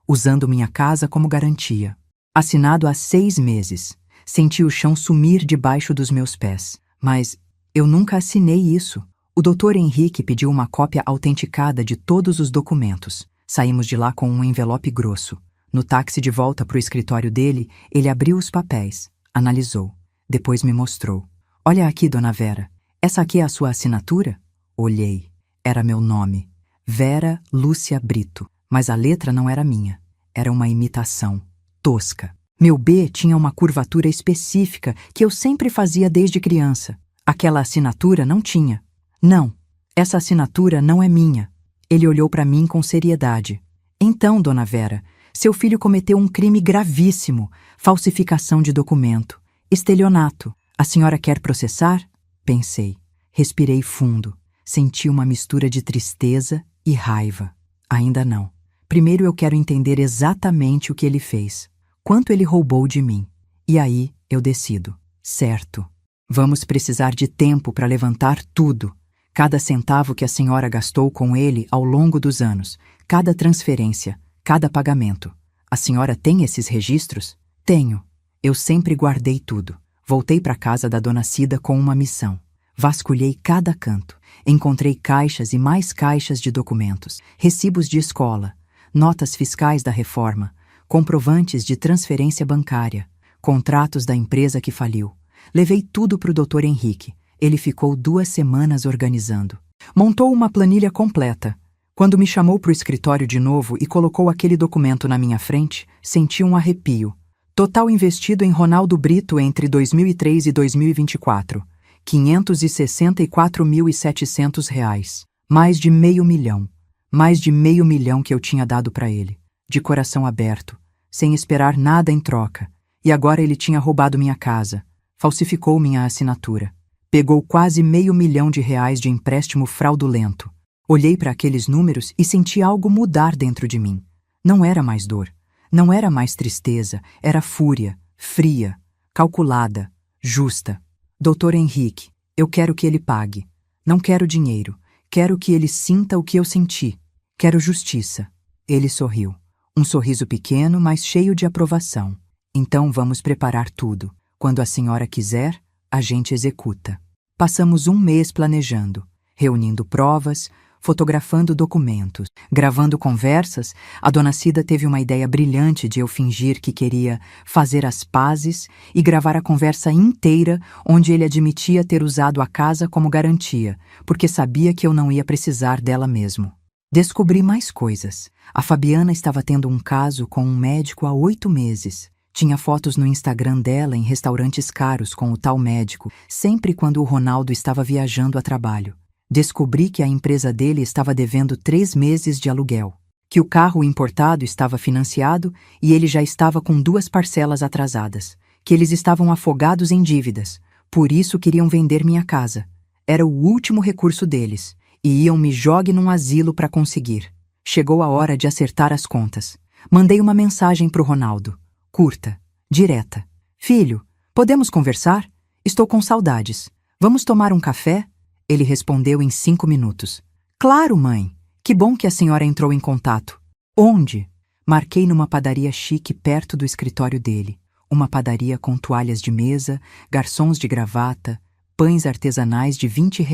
usando minha casa como garantia. Assinado há 6 meses. Senti o chão sumir debaixo dos meus pés. Mas eu nunca assinei isso. O Dr. Henrique pediu uma cópia autenticada de todos os documentos. Saímos de lá com um envelope grosso. No táxi de volta para o escritório dele, ele abriu os papéis, analisou. Depois me mostrou. Olha aqui, dona Vera. Essa aqui é a sua assinatura? Olhei. Era meu nome. Vera Lúcia Brito. Mas a letra não era minha. Era uma imitação. Tosca. Meu B tinha uma curvatura específica que eu sempre fazia desde criança. Aquela assinatura não tinha. Não, essa assinatura não é minha. Ele olhou para mim com seriedade. Então, dona Vera, seu filho cometeu um crime gravíssimo, falsificação de documento, estelionato. A senhora quer processar? Pensei. Respirei fundo. Senti uma mistura de tristeza e raiva. Ainda não. Primeiro eu quero entender exatamente o que ele fez. Quanto ele roubou de mim. E aí eu decido. Certo. Vamos precisar de tempo para levantar tudo. Cada centavo que a senhora gastou com ele ao longo dos anos. Cada transferência. Cada pagamento. A senhora tem esses registros? Tenho. Eu sempre guardei tudo. Voltei para casa da dona Cida com uma missão. Vasculhei cada canto. Encontrei caixas e mais caixas de documentos. Recibos de escola. Notas fiscais da reforma. Comprovantes de transferência bancária. Contratos da empresa que faliu. Levei tudo para o Dr. Henrique. Ele ficou 2 semanas organizando. Montou uma planilha completa. Quando me chamou para o escritório de novo e colocou aquele documento na minha frente, senti um arrepio. Total investido em Ronaldo Brito entre 2003 e 2024. R$ 564.700. Mais de R$ 500.000. Mais de R$ 500.000 que eu tinha dado para ele. De coração aberto. Sem esperar nada em troca. E agora ele tinha roubado minha casa. Falsificou minha assinatura. Pegou quase R$ 500.000 de empréstimo fraudulento. Olhei para aqueles números e senti algo mudar dentro de mim. Não era mais dor. Não era mais tristeza. Era fúria. Fria. Calculada. Justa. Dr. Henrique, eu quero que ele pague. Não quero dinheiro. Quero que ele sinta o que eu senti. Quero justiça. Ele sorriu. Um sorriso pequeno, mas cheio de aprovação. Então vamos preparar tudo. Quando a senhora quiser, a gente executa. Passamos 1 mês planejando, reunindo provas, fotografando documentos, gravando conversas. A dona Cida teve uma ideia brilhante de eu fingir que queria fazer as pazes e gravar a conversa inteira onde ele admitia ter usado a casa como garantia, porque sabia que eu não ia precisar dela mesmo. Descobri mais coisas. A Fabiana estava tendo um caso com um médico há 8 meses. Tinha fotos no Instagram dela em restaurantes caros com o tal médico, sempre quando o Ronaldo estava viajando a trabalho. Descobri que a empresa dele estava devendo 3 meses de aluguel, que o carro importado estava financiado e ele já estava com 2 parcelas atrasadas, que eles estavam afogados em dívidas, por isso queriam vender minha casa. Era o último recurso deles, e iam me jogar num asilo para conseguir. Chegou a hora de acertar as contas. Mandei uma mensagem para o Ronaldo. Curta, direta. Filho, podemos conversar? Estou com saudades. Vamos tomar um café? Ele respondeu em 5 minutos. Claro, mãe. Que bom que a senhora entrou em contato. Onde? Marquei numa padaria chique perto do escritório dele. Uma padaria com toalhas de mesa, garçons de gravata, pães artesanais de R$ 20.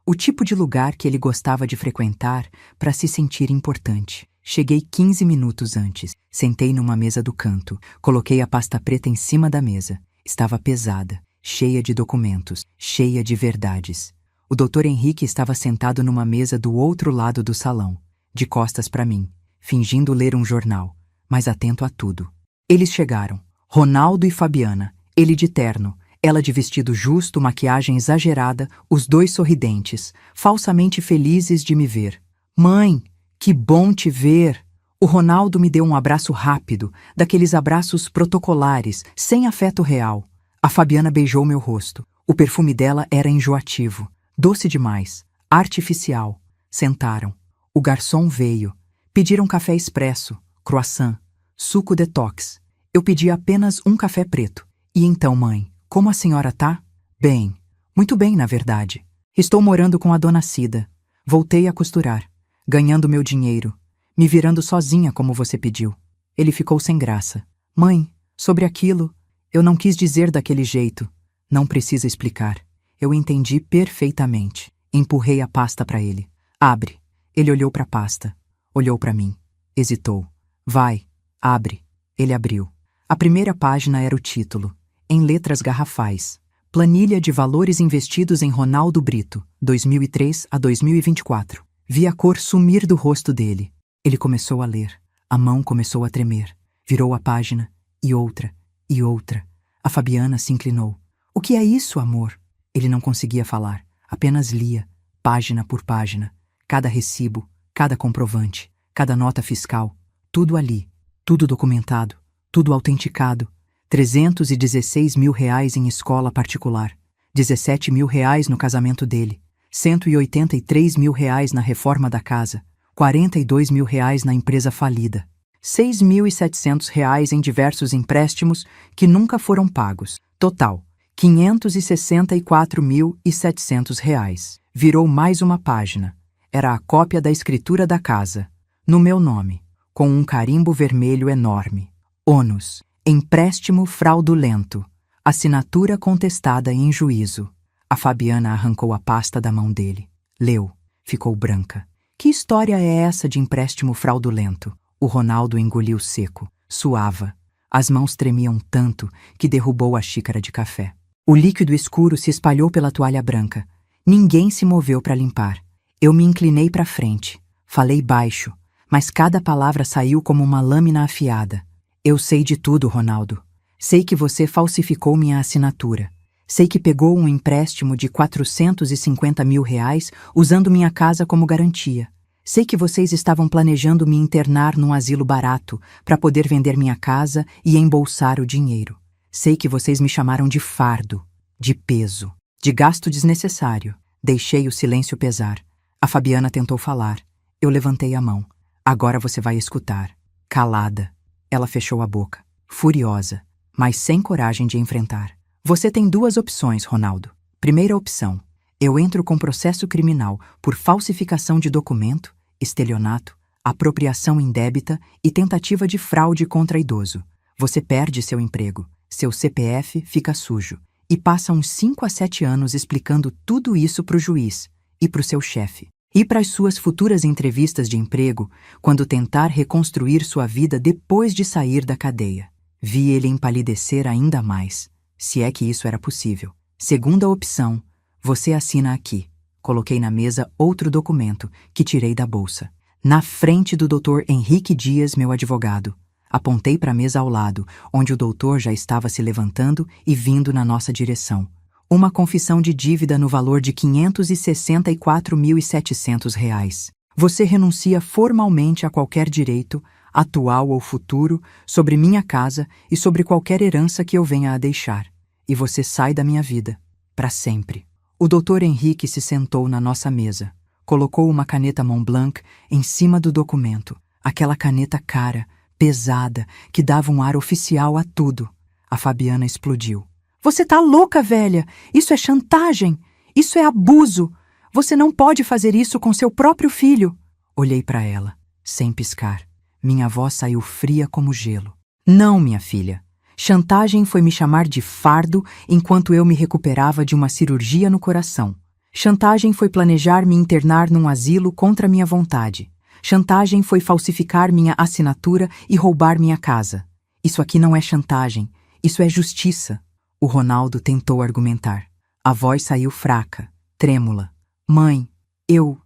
O tipo de lugar que ele gostava de frequentar para se sentir importante. Cheguei 15 minutos antes. Sentei numa mesa do canto. Coloquei a pasta preta em cima da mesa. Estava pesada, cheia de documentos, cheia de verdades. O Dr. Henrique estava sentado numa mesa do outro lado do salão, de costas para mim, fingindo ler um jornal, mas atento a tudo. Eles chegaram. Ronaldo e Fabiana. Ele de terno, ela de vestido justo, maquiagem exagerada, os 2 sorridentes, falsamente felizes de me ver. Mãe! Que bom te ver! O Ronaldo me deu um abraço rápido, daqueles abraços protocolares, sem afeto real. A Fabiana beijou meu rosto. O perfume dela era enjoativo, doce demais, artificial. Sentaram. O garçom veio. Pediram café expresso, croissant, suco detox. Eu pedi apenas um café preto. E então, mãe, como a senhora tá? Bem. Muito bem, na verdade. Estou morando com a dona Cida. Voltei a costurar, ganhando meu dinheiro, me virando sozinha como você pediu. Ele ficou sem graça. Mãe, sobre aquilo, eu não quis dizer daquele jeito. Não precisa explicar. Eu entendi perfeitamente. Empurrei a pasta para ele. Abre. Ele olhou para a pasta. Olhou para mim. Hesitou. Vai. Abre. Ele abriu. A primeira página era o título, em letras garrafais. Planilha de valores investidos em Ronaldo Brito, 2003 a 2024. Vi a cor sumir do rosto dele. Ele começou a ler. A mão começou a tremer. Virou a página, e outra, e outra. A Fabiana se inclinou. O que é isso, amor? Ele não conseguia falar. Apenas lia, página por página. Cada recibo, cada comprovante, cada nota fiscal. Tudo ali. Tudo documentado. Tudo autenticado. 316 mil reais em escola particular, 17 mil reais no casamento dele, 183 mil reais na reforma da casa, 42 mil reais na empresa falida, 6.700 reais em diversos empréstimos que nunca foram pagos. Total, 564.700 reais. Virou mais uma página. Era a cópia da escritura da casa, no meu nome, com um carimbo vermelho enorme. Ônus. Empréstimo fraudulento. Assinatura contestada em juízo. A Fabiana arrancou a pasta da mão dele. Leu. Ficou branca. Que história é essa de empréstimo fraudulento? O Ronaldo engoliu seco. Suava. As mãos tremiam tanto que derrubou a xícara de café. O líquido escuro se espalhou pela toalha branca. Ninguém se moveu para limpar. Eu me inclinei para frente. Falei baixo, mas cada palavra saiu como uma lâmina afiada. Eu sei de tudo, Ronaldo. Sei que você falsificou minha assinatura. Sei que pegou um empréstimo de 450 mil reais usando minha casa como garantia. Sei que vocês estavam planejando me internar num asilo barato para poder vender minha casa e embolsar o dinheiro. Sei que vocês me chamaram de fardo, de peso, de gasto desnecessário. Deixei o silêncio pesar. A Fabiana tentou falar. Eu levantei a mão. Agora você vai escutar. Calada. Ela fechou a boca, furiosa, mas sem coragem de enfrentar. Você tem duas opções, Ronaldo. Primeira opção. Eu entro com processo criminal por falsificação de documento, estelionato, apropriação indébita e tentativa de fraude contra idoso. Você perde seu emprego, seu CPF fica sujo e passa uns 5 a 7 anos explicando tudo isso para o juiz e para o seu chefe. E para as suas futuras entrevistas de emprego, quando tentar reconstruir sua vida depois de sair da cadeia. Vi ele empalidecer ainda mais, se é que isso era possível. Segunda opção, você assina aqui. Coloquei na mesa outro documento que tirei da bolsa. Na frente do Dr. Henrique Dias, meu advogado. Apontei para a mesa ao lado, onde o doutor já estava se levantando e vindo na nossa direção. Uma confissão de dívida no valor de 564.700 reais. Você renuncia formalmente a qualquer direito, atual ou futuro, sobre minha casa e sobre qualquer herança que eu venha a deixar. E você sai da minha vida, para sempre. O Dr. Henrique se sentou na nossa mesa. Colocou uma caneta Montblanc em cima do documento. Aquela caneta cara, pesada, que dava um ar oficial a tudo. A Fabiana explodiu. Você tá louca, velha! Isso é chantagem! Isso é abuso! Você não pode fazer isso com seu próprio filho! Olhei para ela, sem piscar. Minha voz saiu fria como gelo. Não, minha filha. Chantagem foi me chamar de fardo enquanto eu me recuperava de uma cirurgia no coração. Chantagem foi planejar me internar num asilo contra minha vontade. Chantagem foi falsificar minha assinatura e roubar minha casa. Isso aqui não é chantagem, isso é justiça. O Ronaldo tentou argumentar. A voz saiu fraca, trêmula. Mãe, eu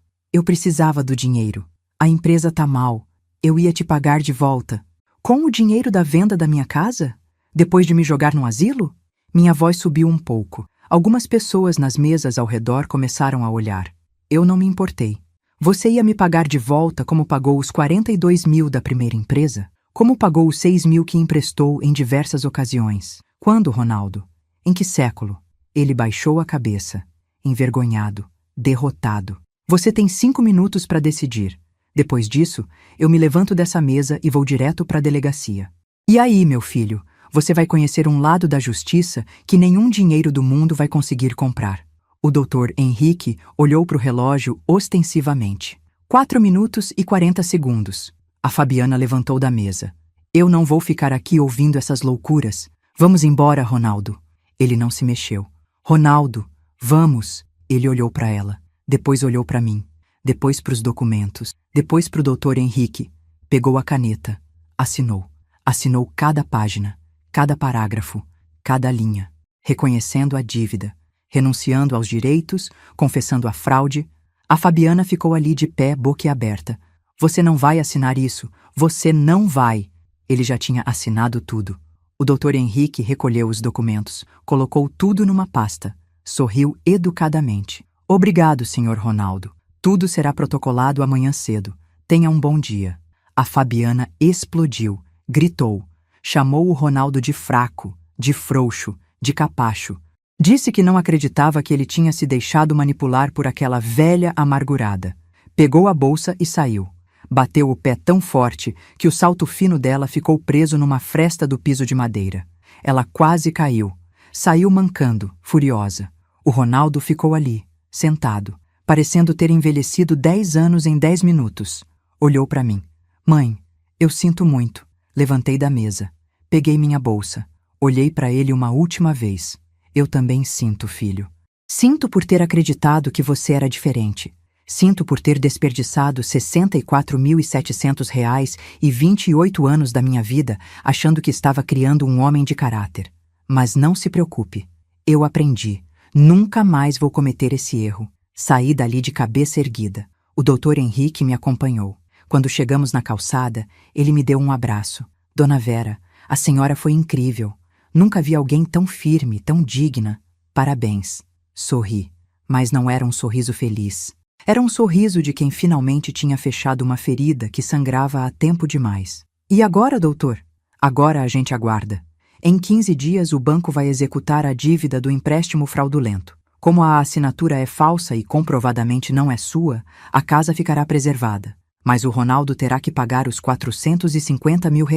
precisava do dinheiro. A empresa tá mal. Eu ia te pagar de volta. Com o dinheiro da venda da minha casa? Depois de me jogar no asilo? Minha voz subiu um pouco. Algumas pessoas nas mesas ao redor começaram a olhar. Eu não me importei. Você ia me pagar de volta como pagou os 42 mil da primeira empresa? Como pagou os 6 mil que emprestou em diversas ocasiões? Quando, Ronaldo? Em que século? Ele baixou a cabeça, envergonhado, derrotado. Você tem 5 minutos para decidir. Depois disso, eu me levanto dessa mesa e vou direto para a delegacia. E aí, meu filho, você vai conhecer um lado da justiça que nenhum dinheiro do mundo vai conseguir comprar. O doutor Henrique olhou para o relógio ostensivamente. 4 minutos e 40 segundos. A Fabiana levantou da mesa. Eu não vou ficar aqui ouvindo essas loucuras. Vamos embora, Ronaldo. Ele não se mexeu. Ronaldo, vamos. Ele olhou para ela. Depois olhou para mim. Depois para os documentos. Depois para o doutor Henrique. Pegou a caneta. Assinou. Assinou cada página, cada parágrafo, cada linha. Reconhecendo a dívida. Renunciando aos direitos, confessando a fraude. A Fabiana ficou ali de pé, boquiaberta. Você não vai assinar isso. Você não vai. Ele já tinha assinado tudo. O doutor Henrique recolheu os documentos, colocou tudo numa pasta. Sorriu educadamente. Obrigado, senhor Ronaldo. Tudo será protocolado amanhã cedo. Tenha um bom dia. A Fabiana explodiu, gritou. Chamou o Ronaldo de fraco, de frouxo, de capacho. Disse que não acreditava que ele tinha se deixado manipular por aquela velha amargurada. Pegou a bolsa e saiu. Bateu o pé tão forte que o salto fino dela ficou preso numa fresta do piso de madeira. Ela quase caiu. Saiu mancando, furiosa. O Ronaldo ficou ali, sentado, parecendo ter envelhecido 10 anos em 10 minutos. Olhou para mim. Mãe, eu sinto muito. Levantei da mesa. Peguei minha bolsa. Olhei para ele uma última vez. Eu também sinto, filho. Sinto por ter acreditado que você era diferente. Sinto por ter desperdiçado R$ 64.700 e 28 anos da minha vida achando que estava criando um homem de caráter. Mas não se preocupe. Eu aprendi. Nunca mais vou cometer esse erro. Saí dali de cabeça erguida. O doutor Henrique me acompanhou. Quando chegamos na calçada, ele me deu um abraço. Dona Vera, a senhora foi incrível. Nunca vi alguém tão firme, tão digna. Parabéns. Sorri, mas não era um sorriso feliz. Era um sorriso de quem finalmente tinha fechado uma ferida que sangrava há tempo demais. E agora, doutor? Agora a gente aguarda. Em 15 dias o banco vai executar a dívida do empréstimo fraudulento. Como a assinatura é falsa e comprovadamente não é sua, a casa ficará preservada. Mas o Ronaldo terá que pagar os R$ 450 mil.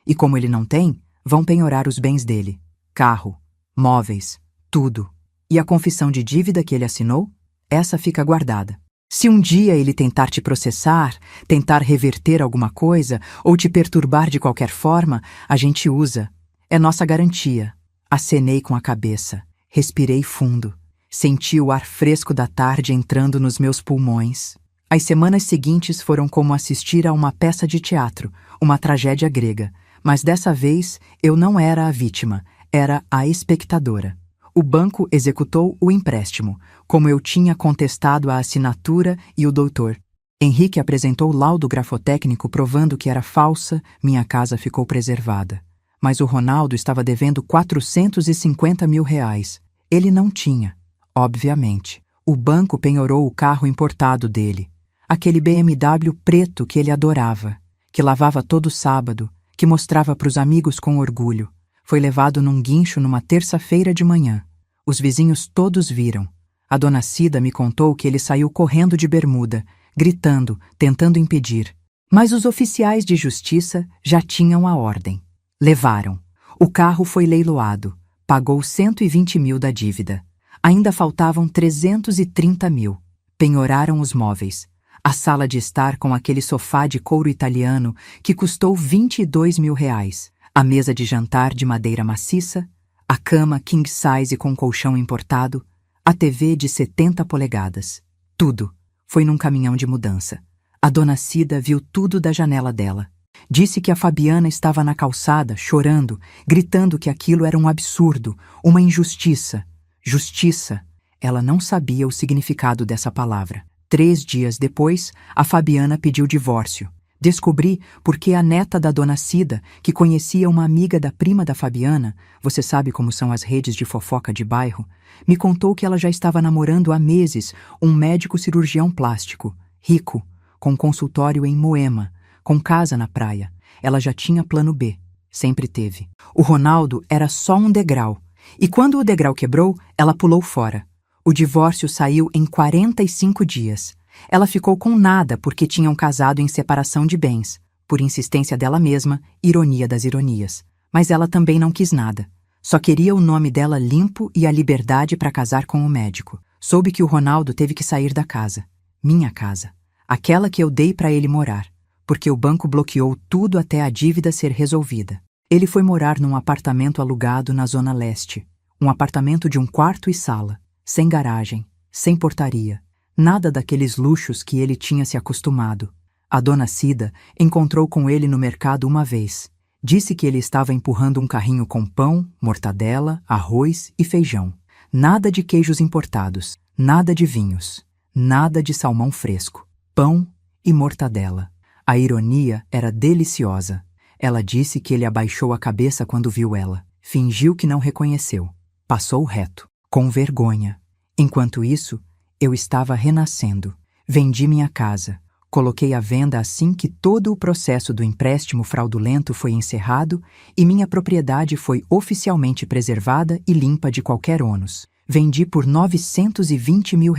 E como ele não tem, vão penhorar os bens dele. Carro, móveis, tudo. E a confissão de dívida que ele assinou? Essa fica guardada. Se um dia ele tentar te processar, tentar reverter alguma coisa ou te perturbar de qualquer forma, a gente usa. É nossa garantia. Acenei com a cabeça. Respirei fundo. Senti o ar fresco da tarde entrando nos meus pulmões. As semanas seguintes foram como assistir a uma peça de teatro, uma tragédia grega. Mas dessa vez eu não era a vítima, era a espectadora. O banco executou o empréstimo, como eu tinha contestado a assinatura e o doutor. Henrique apresentou laudo grafotécnico provando que era falsa, minha casa ficou preservada. Mas o Ronaldo estava devendo R$ 450 mil. Ele não tinha, obviamente. O banco penhorou o carro importado dele, aquele BMW preto que ele adorava, que lavava todo sábado, que mostrava para os amigos com orgulho. Foi levado num guincho numa terça-feira de manhã. Os vizinhos todos viram. A dona Cida me contou que ele saiu correndo de bermuda, gritando, tentando impedir. Mas os oficiais de justiça já tinham a ordem. Levaram. O carro foi leiloado. Pagou 120 mil da dívida. Ainda faltavam 330 mil. Penhoraram os móveis. A sala de estar com aquele sofá de couro italiano que custou 22 mil. A mesa de jantar de madeira maciça, a cama king size com colchão importado, a TV de 70 polegadas. Tudo foi num caminhão de mudança. A dona Cida viu tudo da janela dela. Disse que a Fabiana estava na calçada, chorando, gritando que aquilo era um absurdo, uma injustiça. Justiça. Ela não sabia o significado dessa palavra. 3 dias depois, a Fabiana pediu divórcio. Descobri porque a neta da dona Cida, que conhecia uma amiga da prima da Fabiana, você sabe como são as redes de fofoca de bairro, me contou que ela já estava namorando há meses um médico cirurgião plástico, rico, com consultório em Moema, com casa na praia. Ela já tinha plano B, sempre teve. O Ronaldo era só um degrau, e quando o degrau quebrou, ela pulou fora. O divórcio saiu em 45 dias. Ela ficou com nada porque tinham casado em separação de bens, por insistência dela mesma, ironia das ironias. Mas ela também não quis nada. Só queria o nome dela limpo e a liberdade para casar com o médico. Soube que o Ronaldo teve que sair da casa. Minha casa. Aquela que eu dei para ele morar. Porque o banco bloqueou tudo até a dívida ser resolvida. Ele foi morar num apartamento alugado na Zona Leste. Um apartamento de 1 quarto e sala. Sem garagem, sem portaria. Nada daqueles luxos que ele tinha se acostumado. A dona Cida encontrou com ele no mercado uma vez. Disse que ele estava empurrando um carrinho com pão, mortadela, arroz e feijão. Nada de queijos importados, nada de vinhos, nada de salmão fresco. Pão e mortadela. A ironia era deliciosa. Ela disse que ele abaixou a cabeça quando viu ela. Fingiu que não reconheceu. Passou reto, com vergonha. Enquanto isso, eu estava renascendo. Vendi minha casa. Coloquei à venda assim que todo o processo do empréstimo fraudulento foi encerrado e minha propriedade foi oficialmente preservada e limpa de qualquer ônus. Vendi por R$920 mil.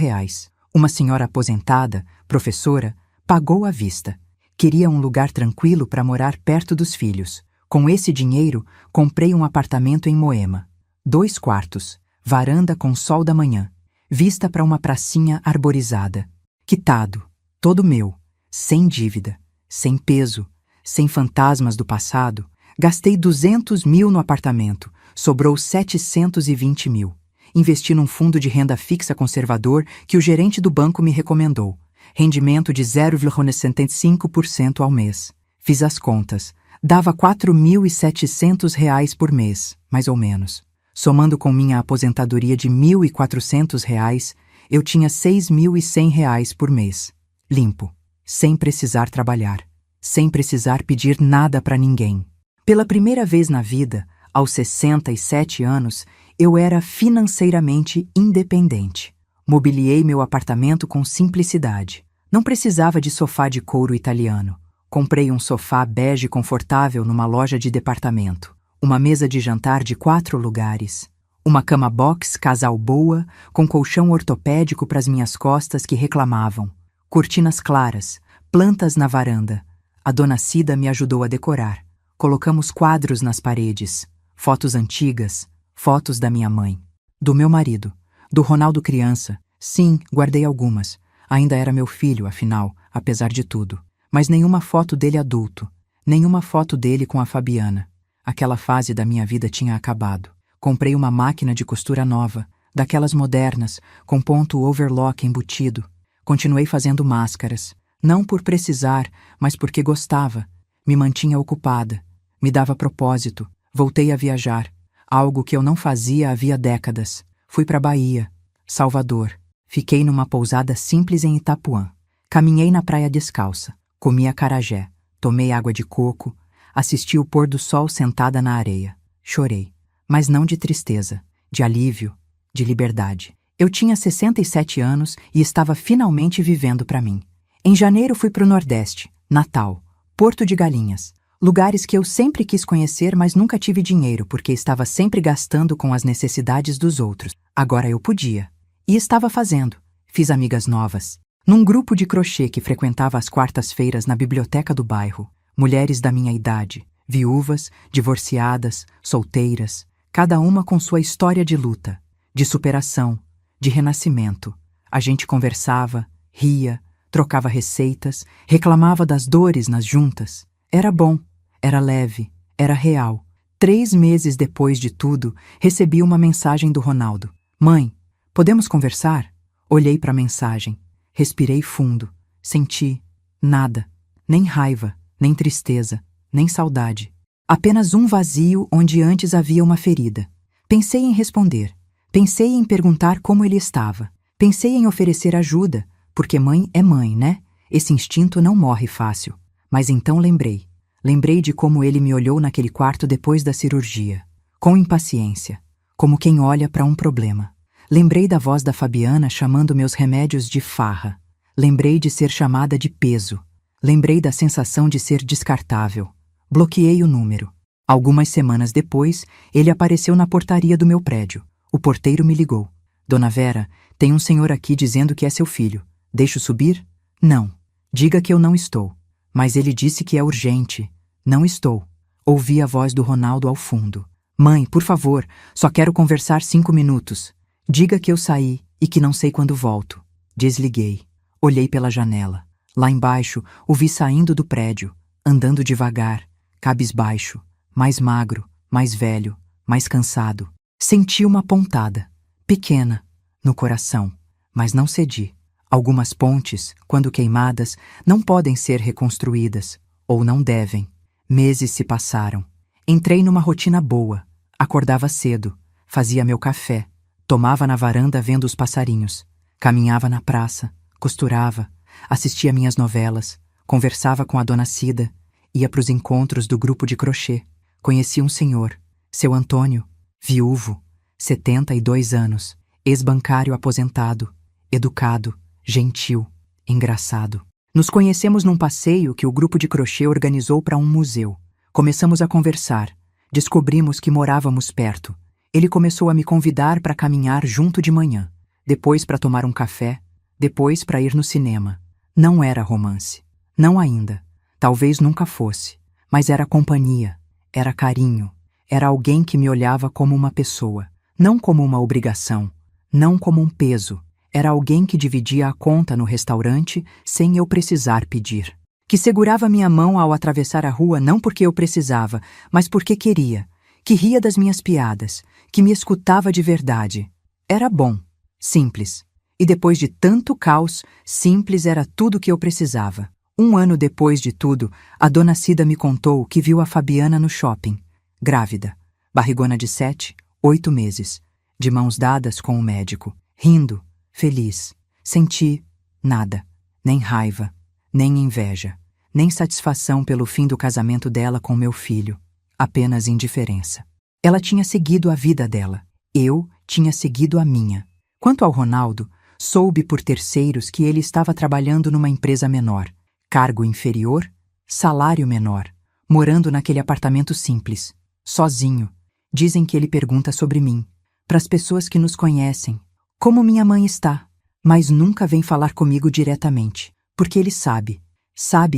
Uma senhora aposentada, professora, pagou à vista. Queria um lugar tranquilo para morar perto dos filhos. Com esse dinheiro, comprei um apartamento em Moema. 2 quartos, varanda com sol da manhã, vista para uma pracinha arborizada. Quitado, todo meu, sem dívida, sem peso, sem fantasmas do passado. Gastei 200 mil no apartamento, sobrou 720 mil. Investi num fundo de renda fixa conservador que o gerente do banco me recomendou. Rendimento de 0,75% ao mês. Fiz as contas. Dava R$4.700 por mês, mais ou menos. Somando com minha aposentadoria de R$1.400, eu tinha R$6.100 por mês. Limpo. Sem precisar trabalhar. Sem precisar pedir nada para ninguém. Pela primeira vez na vida, aos 67 anos, eu era financeiramente independente. Mobiliei meu apartamento com simplicidade. Não precisava de sofá de couro italiano. Comprei um sofá bege confortável numa loja de departamento. Uma mesa de jantar de 4 lugares. Uma cama box casal boa, com colchão ortopédico para as minhas costas que reclamavam. Cortinas claras, plantas na varanda. A dona Cida me ajudou a decorar. Colocamos quadros nas paredes. Fotos antigas, fotos da minha mãe. Do meu marido. Do Ronaldo criança. Sim, guardei algumas. Ainda era meu filho, afinal, apesar de tudo. Mas nenhuma foto dele adulto. Nenhuma foto dele com a Fabiana. Aquela fase da minha vida tinha acabado. Comprei uma máquina de costura nova, daquelas modernas, com ponto overlock embutido. Continuei fazendo máscaras. Não por precisar, mas porque gostava. Me mantinha ocupada. Me dava propósito. Voltei a viajar. Algo que eu não fazia havia décadas. Fui para Bahia, Salvador. Fiquei numa pousada simples em Itapuã. Caminhei na praia descalça. Comi acarajé. Tomei água de coco. Assisti o pôr do sol sentada na areia. Chorei. Mas não de tristeza. De alívio. De liberdade. Eu tinha 67 anos e estava finalmente vivendo para mim. Em janeiro fui para o Nordeste, Natal, Porto de Galinhas. Lugares que eu sempre quis conhecer, mas nunca tive dinheiro porque estava sempre gastando com as necessidades dos outros. Agora eu podia. E estava fazendo. Fiz amigas novas. Num grupo de crochê que frequentava às quartas-feiras na biblioteca do bairro. Mulheres da minha idade. Viúvas, divorciadas, solteiras. Cada uma com sua história de luta, de superação, de renascimento. A gente conversava, ria, trocava receitas, reclamava das dores nas juntas. Era bom, era leve, era real. 3 meses depois de tudo, recebi uma mensagem do Ronaldo. Mãe, podemos conversar? Olhei para a mensagem. Respirei fundo. Senti nada. Nem raiva, nem tristeza, nem saudade. Apenas um vazio onde antes havia uma ferida. Pensei em responder. Pensei em perguntar como ele estava. Pensei em oferecer ajuda, porque mãe é mãe, né? Esse instinto não morre fácil. Mas então lembrei. Lembrei de como ele me olhou naquele quarto depois da cirurgia. Com impaciência. Como quem olha para um problema. Lembrei da voz da Fabiana chamando meus remédios de farra. Lembrei de ser chamada de peso. Lembrei da sensação de ser descartável. Bloqueei o número. Algumas semanas depois, ele apareceu na portaria do meu prédio. O porteiro me ligou. Dona Vera, tem um senhor aqui dizendo que é seu filho. Deixo subir? Não. Diga que eu não estou. Mas ele disse que é urgente. Não estou. Ouvi a voz do Ronaldo ao fundo. Mãe, por favor, só quero conversar 5 minutos. Diga que eu saí e que não sei quando volto. Desliguei. Olhei pela janela. Lá embaixo, o vi saindo do prédio, andando devagar, cabisbaixo, mais magro, mais velho, mais cansado. Senti uma pontada, pequena, no coração, mas não cedi. Algumas pontes, quando queimadas, não podem ser reconstruídas, ou não devem. Meses se passaram. Entrei numa rotina boa. Acordava cedo, fazia meu café, tomava na varanda vendo os passarinhos, caminhava na praça, costurava, assistia minhas novelas, conversava com a dona Cida, ia para os encontros do grupo de crochê. Conheci um senhor, seu Antônio, viúvo, 72 anos, ex-bancário aposentado, educado, gentil, engraçado. Nos conhecemos num passeio que o grupo de crochê organizou para um museu. Começamos a conversar. Descobrimos que morávamos perto. Ele começou a me convidar para caminhar junto de manhã, depois para tomar um café, depois para ir no cinema. Não era romance. Não ainda. Talvez nunca fosse. Mas era companhia, era carinho, era alguém que me olhava como uma pessoa, não como uma obrigação, não como um peso. Era alguém que dividia a conta no restaurante sem eu precisar pedir. Que segurava minha mão ao atravessar a rua não porque eu precisava, mas porque queria. Que ria das minhas piadas, que me escutava de verdade. Era bom, simples. E depois de tanto caos, simples era tudo o que eu precisava. 1 ano depois de tudo, a dona Cida me contou que viu a Fabiana no shopping, grávida, barrigona de 7, 8 meses, de mãos dadas com o médico, rindo, feliz. Senti nada, nem raiva, nem inveja, nem satisfação pelo fim do casamento dela com meu filho, apenas indiferença. Ela tinha seguido a vida dela, eu tinha seguido a minha. Quanto ao Ronaldo, soube por terceiros que ele estava trabalhando numa empresa menor, cargo inferior, salário menor, morando naquele apartamento simples, sozinho. Dizem que ele pergunta sobre mim, para as pessoas que nos conhecem, como minha mãe está, mas nunca vem falar comigo diretamente, porque ele sabe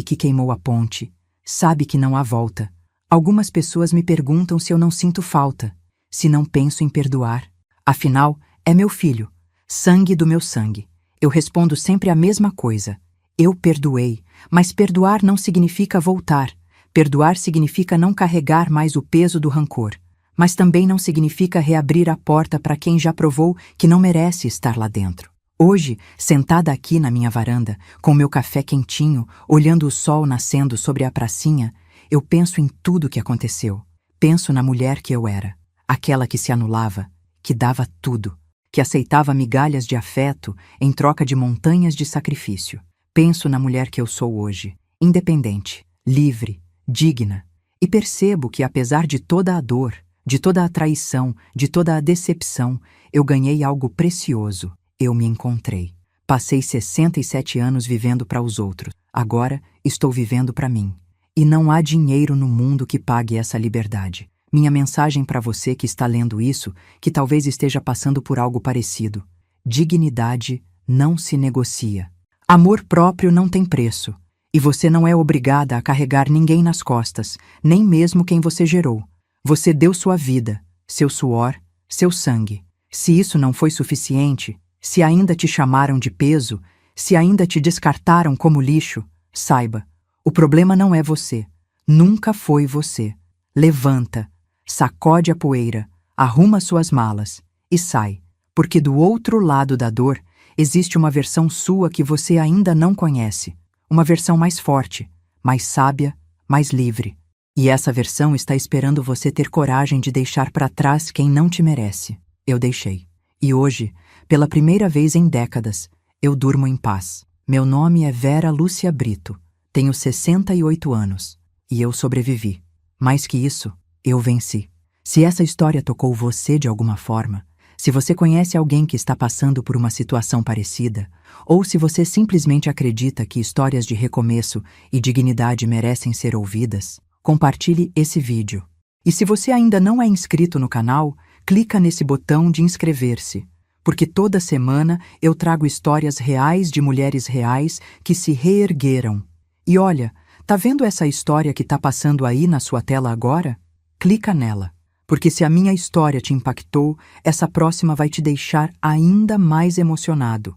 que queimou a ponte, sabe que não há volta. Algumas pessoas me perguntam se eu não sinto falta, se não penso em perdoar. Afinal, é meu filho, sangue do meu sangue. Eu respondo sempre a mesma coisa. Eu perdoei, mas perdoar não significa voltar. Perdoar significa não carregar mais o peso do rancor. Mas também não significa reabrir a porta para quem já provou que não merece estar lá dentro. Hoje, sentada aqui na minha varanda, com meu café quentinho, olhando o sol nascendo sobre a pracinha, eu penso em tudo o que aconteceu. Penso na mulher que eu era, aquela que se anulava, que dava tudo, que aceitava migalhas de afeto em troca de montanhas de sacrifício. Penso na mulher que eu sou hoje, independente, livre, digna, e percebo que apesar de toda a dor, de toda a traição, de toda a decepção, eu ganhei algo precioso. Eu me encontrei. Passei 67 anos vivendo para os outros. Agora estou vivendo para mim. E não há dinheiro no mundo que pague essa liberdade. Minha mensagem para você que está lendo isso, que talvez esteja passando por algo parecido. Dignidade não se negocia. Amor próprio não tem preço. E você não é obrigada a carregar ninguém nas costas, nem mesmo quem você gerou. Você deu sua vida, seu suor, seu sangue. Se isso não foi suficiente, se ainda te chamaram de peso, se ainda te descartaram como lixo, saiba, o problema não é você. Nunca foi você. Levanta, sacode a poeira, arruma suas malas e sai, porque do outro lado da dor existe uma versão sua que você ainda não conhece. Uma versão mais forte, mais sábia, mais livre. E essa versão está esperando você ter coragem de deixar para trás quem não te merece. Eu deixei. E hoje, pela primeira vez em décadas, eu durmo em paz. Meu nome é Vera Lúcia Brito. Tenho 68 anos. E eu sobrevivi. Mais que isso, eu venci. Se essa história tocou você de alguma forma, Se você conhece alguém que está passando por uma situação parecida, ou se você simplesmente acredita que histórias de recomeço e dignidade merecem ser ouvidas, compartilhe esse vídeo. E se você ainda não é inscrito no canal, clica nesse botão de inscrever-se, porque toda semana eu trago histórias reais de mulheres reais que se reergueram. E olha, tá vendo essa história que tá passando aí na sua tela agora? Clica nela, porque se a minha história te impactou, essa próxima vai te deixar ainda mais emocionado.